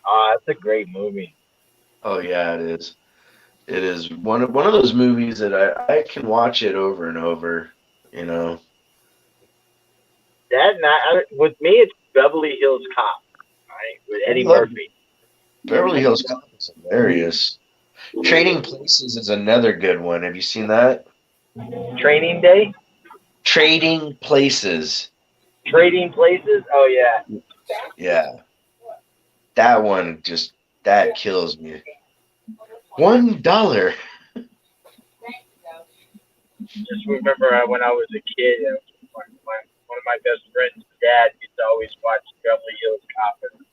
Ah, that's a great movie. Oh yeah, it is. It is one of those movies that I can watch it over and over. You know, That not with me, it's Beverly Hills Cop, right? With I Eddie love Murphy. Beverly Hills Cop. Is hilarious. Trading Places is another good one. Have you seen that? Training Day, Trading Places. Trading Places. Oh yeah, Yeah, that one just that kills me. $1. just remember when I was a kid, one of my best friends' dad used to always watch Beverly Hills Cop, and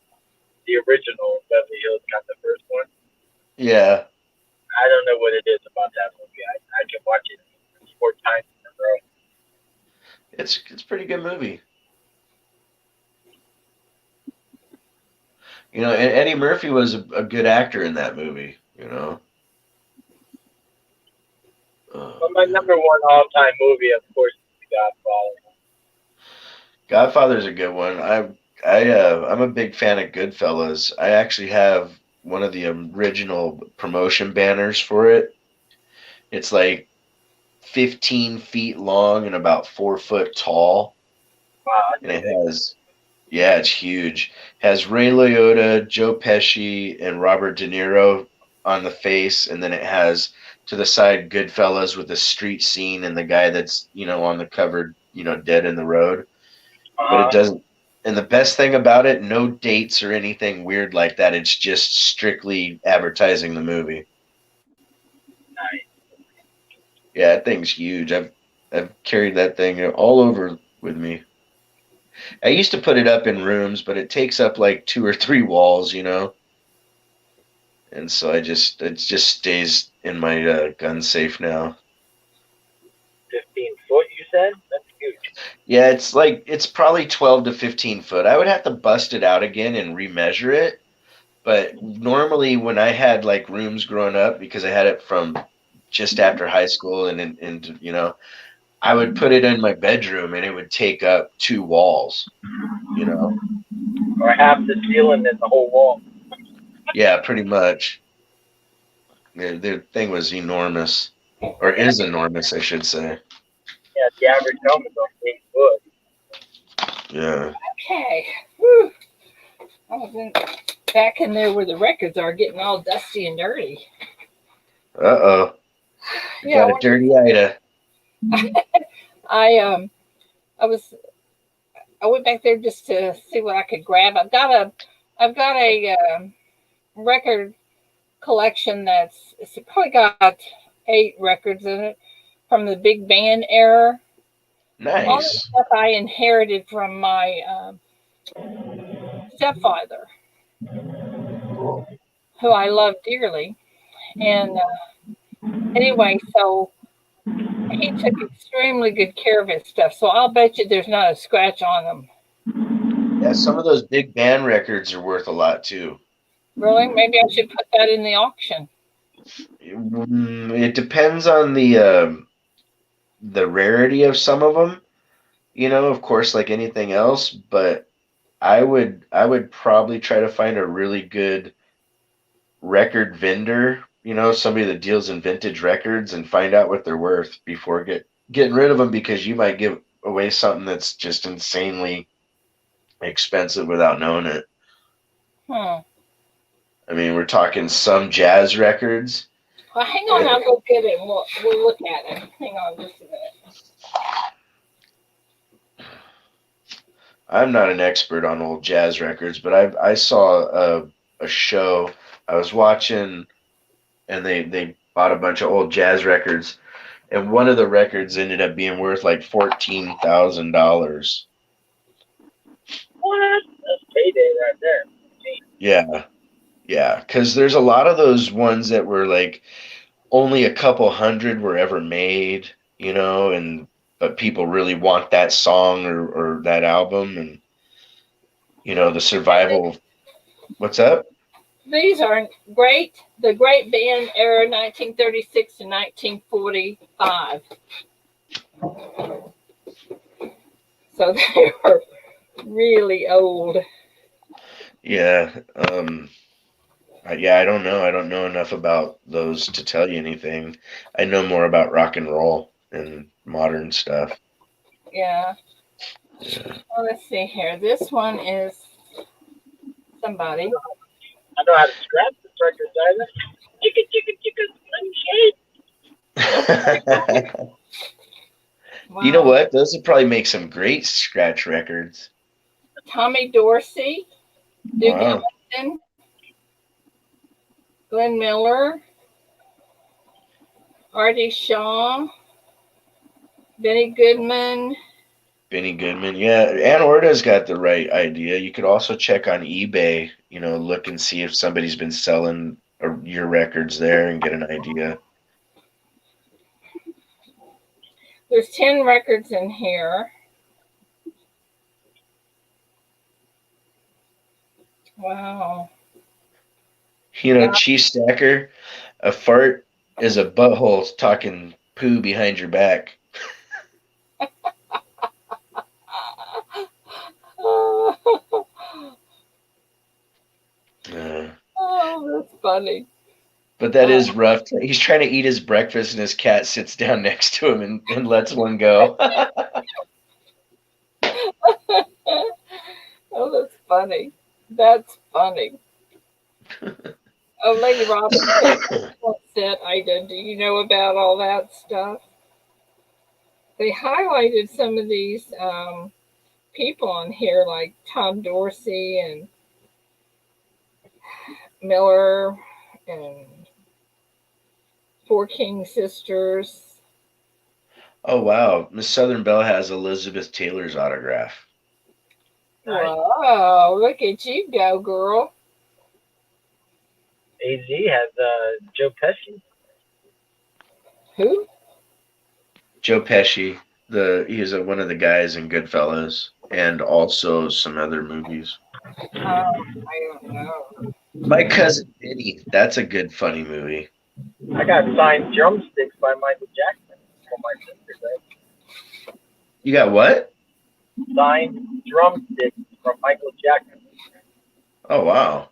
the original Beverly Hills Cop, the first one. Yeah, I don't know what it is about that movie. I can watch it 4 times in a row. it's a pretty good movie. You know, and Eddie Murphy was a good actor in that movie. You know. Oh But my man, number one all-time movie, of course, is The Godfather. Godfather's a good one. I'm a big fan of Goodfellas. I actually have one of the original promotion banners for it. It's like 15 feet long and about 4 foot tall, Wow, and that's a it big. has yeah, it's huge. Has Ray Liotta, Joe Pesci, and Robert De Niro on the face, and then it has to the side Goodfellas with the street scene and the guy that's on the cover, dead in the road. But it Uh, doesn't. And the best thing about it, no dates or anything weird like that. It's just strictly advertising the movie. nice. Yeah, that thing's huge. I've carried that thing all over with me. I used to put it up in rooms, but it takes up like two or three walls. And so it just stays in my gun safe now. 15 foot, you said? That's huge. Yeah, it's probably 12 to 15 foot. I would have to bust it out again and remeasure it. But normally when I had like rooms growing up, because I had it from just after high school and I would put it in my bedroom and it would take up two walls. Or half the ceiling and the whole wall. Yeah, pretty much. The thing was enormous, or is enormous, I should say. Yeah, the average home is on 8 foot. Yeah. Okay. Whew. I was back in there where the records are, getting all dusty and dirty. Uh-oh. You Yeah, got a dirty Ida. I I was I went back there just to see what I could grab. I've got a record collection that's it's probably got 8 records in it from the big band era. All the Nice. stuff I inherited from my stepfather, Cool. who I love dearly. And anyway, so he took extremely good care of his stuff. So I'll bet you there's not a scratch on them. Yeah, some of those big band records are worth a lot too. Really? Maybe I should put that in the auction. It depends on the rarity of some of them, of course, like anything else, but I would probably try to find a really good record vendor, somebody that deals in vintage records and find out what they're worth before getting rid of them because you might give away something that's just insanely expensive without knowing it. Hmm. I mean, we're talking some jazz records. Well, hang on. I'll go get it. We'll look at it. Hang on just a minute. I'm not an expert on old jazz records, but I saw a show I was watching, and they bought a bunch of old jazz records, and one of the records ended up being worth like $14,000. What? That's payday right there. Yeah, yeah, because there's a lot of those ones that were like only a couple hundred were ever made, and but people really want that song or that album, and the survival. What's up? These are great. The Great Band era, 1936 to 1945. So they were really old. Yeah. Yeah, I don't know. I don't know enough about those to tell you anything. I know more about rock and roll and modern stuff. Yeah. Yeah. Well, let's see here. This one is somebody. I know how to scratch this record, either. Chicka, chicka, chicka, sunshade. You know Wow. what? Those would probably make some great scratch records. Tommy Dorsey, Duke Wow. Ellington, Glenn Miller, Artie Shaw, Benny Goodman. Benny Goodman. Yeah, Ann Orta's got the right idea. You could also check on eBay, look and see if somebody's been selling your records there and get an idea. There's 10 records in here. Wow. Chief Stacker, a fart is a butthole talking poo behind your back. Oh, that's funny. But that is rough. He's trying to eat his breakfast, and his cat sits down next to him and lets one go. Oh, that's funny. That's funny. Oh, Lady Robinson said, Ida, do you know about all that stuff? They highlighted some of these people on here, like Tom Dorsey and Miller and Four King Sisters. Oh, wow. Miss Southern Belle has Elizabeth Taylor's autograph. Nice. Wow, look at you go, girl. AZ has Joe Pesci. Who? Joe Pesci. He is one of the guys in Goodfellas and also some other movies. I don't know. My Cousin Vinny. That's a good, funny movie. I got signed drumsticks by Michael Jackson for my sister. You got what? Signed drumsticks from Michael Jackson. Oh, wow.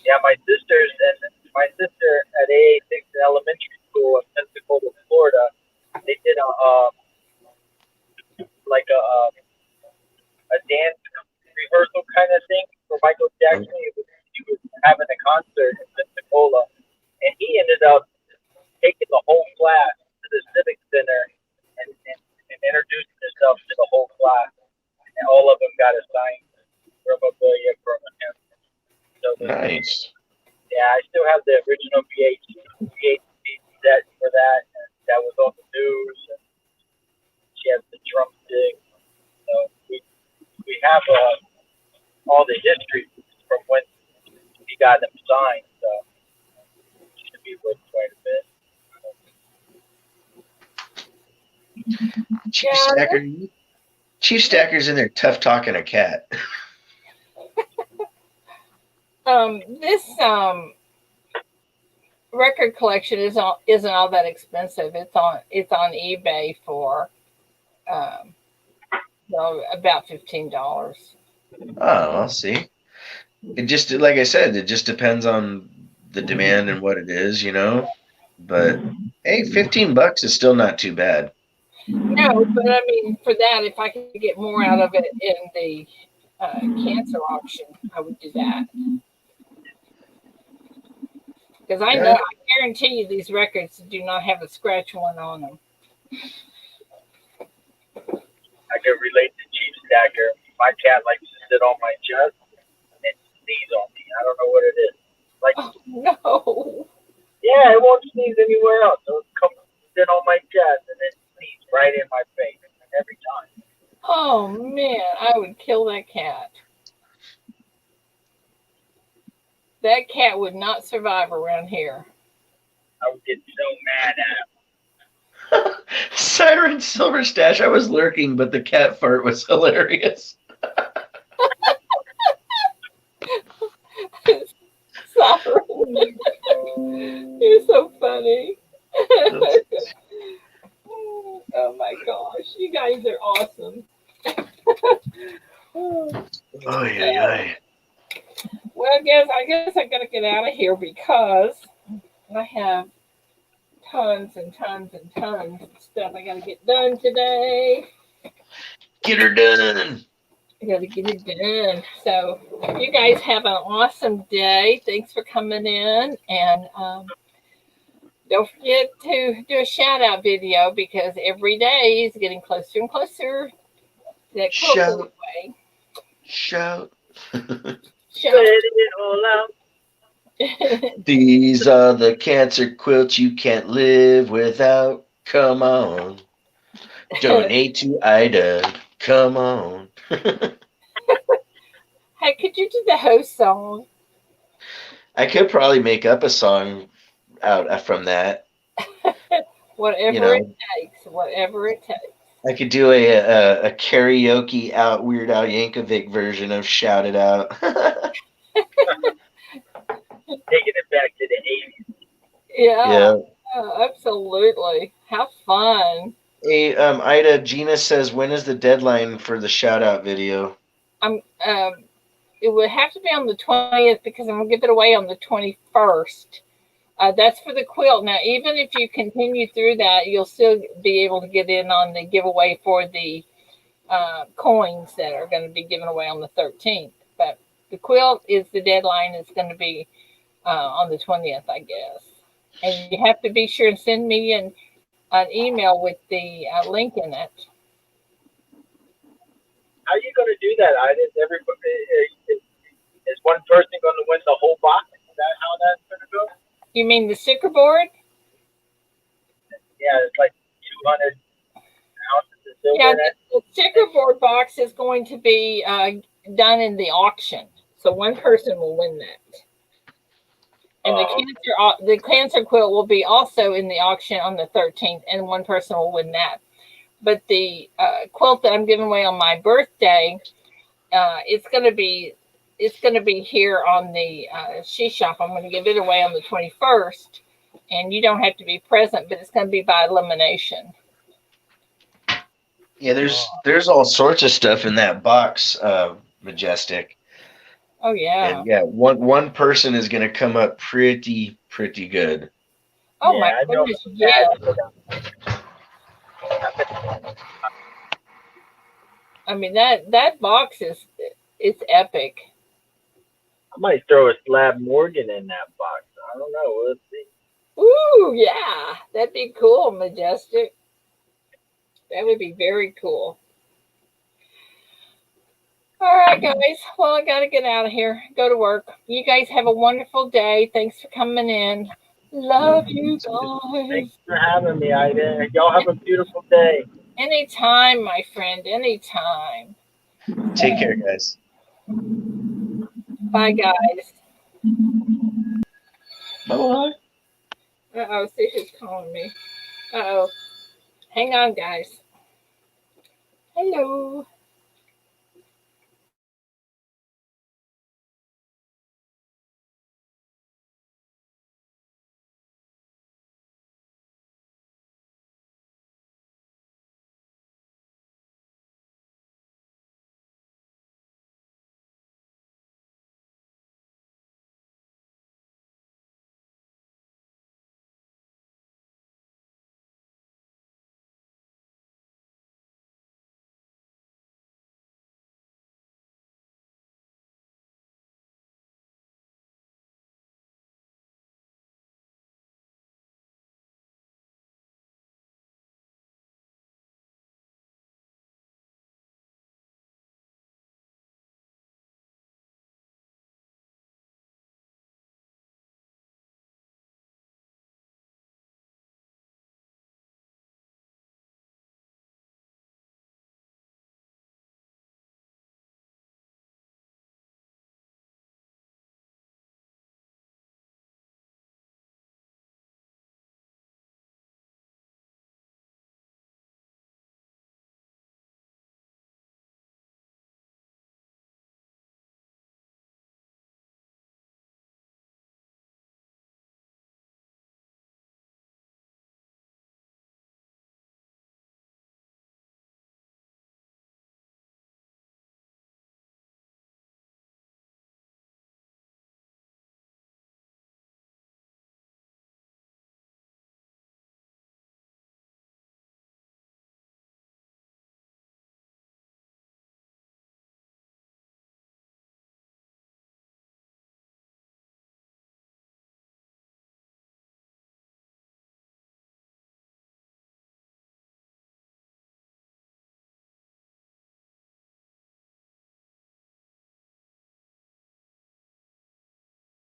Yeah, my sister at AA6 Elementary School in Pensacola, Florida, they did a dance rehearsal kind of thing for Michael Jackson. He was having a concert in Pensacola, and he ended up taking the whole class to the Civic Center Nice. Yeah, I still have the original VHS set for that. And that was on the news. And she has the drumstick. So we have all the history from when he got them signed. So it should be worth quite a bit. Chief Yeah. Stacker. Chief Stacker's in there tough talking a cat. This record collection isn't all that expensive. It's on eBay for about $15. Oh, I'll see. It just, like I said, it just depends on the demand and what it is, you know. But hey, $15 is still not too bad. No, but I mean, for that, if I could get more out of it in the cancer auction, I would do that. Because I know, Yeah. I guarantee you, these records do not have a scratch one on them. I can relate to Chief Stacker. My cat likes to sit on my chest and sneeze on me. I don't know what it is. Like, Oh no! yeah, it won't sneeze anywhere else. It'll come sit on my chest and then sneeze right in my face every time. Oh man, I would kill that cat. That cat would not survive around here. I would get so mad at him. Siren Silver Stash. I was lurking, but the cat fart was hilarious. Sorry. You're so funny. Oh my gosh, you guys are awesome. Oh yeah. Well, I guess I gotta get out of here because I have tons and tons and tons of stuff I gotta get done today. Get her done. I gotta get it done. So you guys have an awesome day. Thanks for coming in, and don't forget to do a shout out video because every day is getting closer and closer to that quilt Shout. giveaway. Shout. Shout. Let it all out. These are the cancer quilts you can't live without. Come on. Donate to Ida. Come on. Hey, could you do the host song? I could probably make up a song out from that. Whatever You know, it takes. Whatever it takes. I could do a karaoke out Weird Al Yankovic version of Shout It Out. Taking it back to the 80s. Yeah, Yeah. absolutely. Have fun. Hey, Ida, Gina says, when is the deadline for the shout out video? I'm. It would have to be on the 20th because I'm gonna give it away on the 21st. That's for the quilt. Now, even if you continue through that, you'll still be able to get in on the giveaway for the coins that are going to be given away on the 13th. But the quilt is the deadline. It's going to be on the 20th, I guess. And you have to be sure and send me an email with the link in it. How are you going to do that? Is one person going to win the whole box? Is that how that's going to go? You mean the sticker board? Yeah, it's like 200 ounces of silver. Yeah, in it. the sticker board box is going to be done in the auction. So one person will win that. And the cancer quilt will be also in the auction on the 13th, and one person will win that. But the quilt that I'm giving away on my birthday, it's going to be here on the She Shop. I'm going to give it away on the 21st, and you don't have to be present, but it's going to be by elimination. Yeah, there's all sorts of stuff in that box, Majestic. Oh yeah. And yeah, one person is going to come up pretty good. Oh Yeah, my I know. goodness, yeah. I mean that box it's epic. I might throw a Slab Morgan in that box. I don't know. Let's see. Ooh, yeah. That'd be cool, Majestic. That would be very cool. All right, guys. Well, I got to get out of here. Go to work. You guys have a wonderful day. Thanks for coming in. Love you guys. Thanks for having me, Ida. Y'all have a beautiful day. Anytime, my friend. Anytime. Take care, guys. Bye, guys. Bye-bye. Uh-oh. See who's calling me. Uh-oh. Hang on, guys. Hello.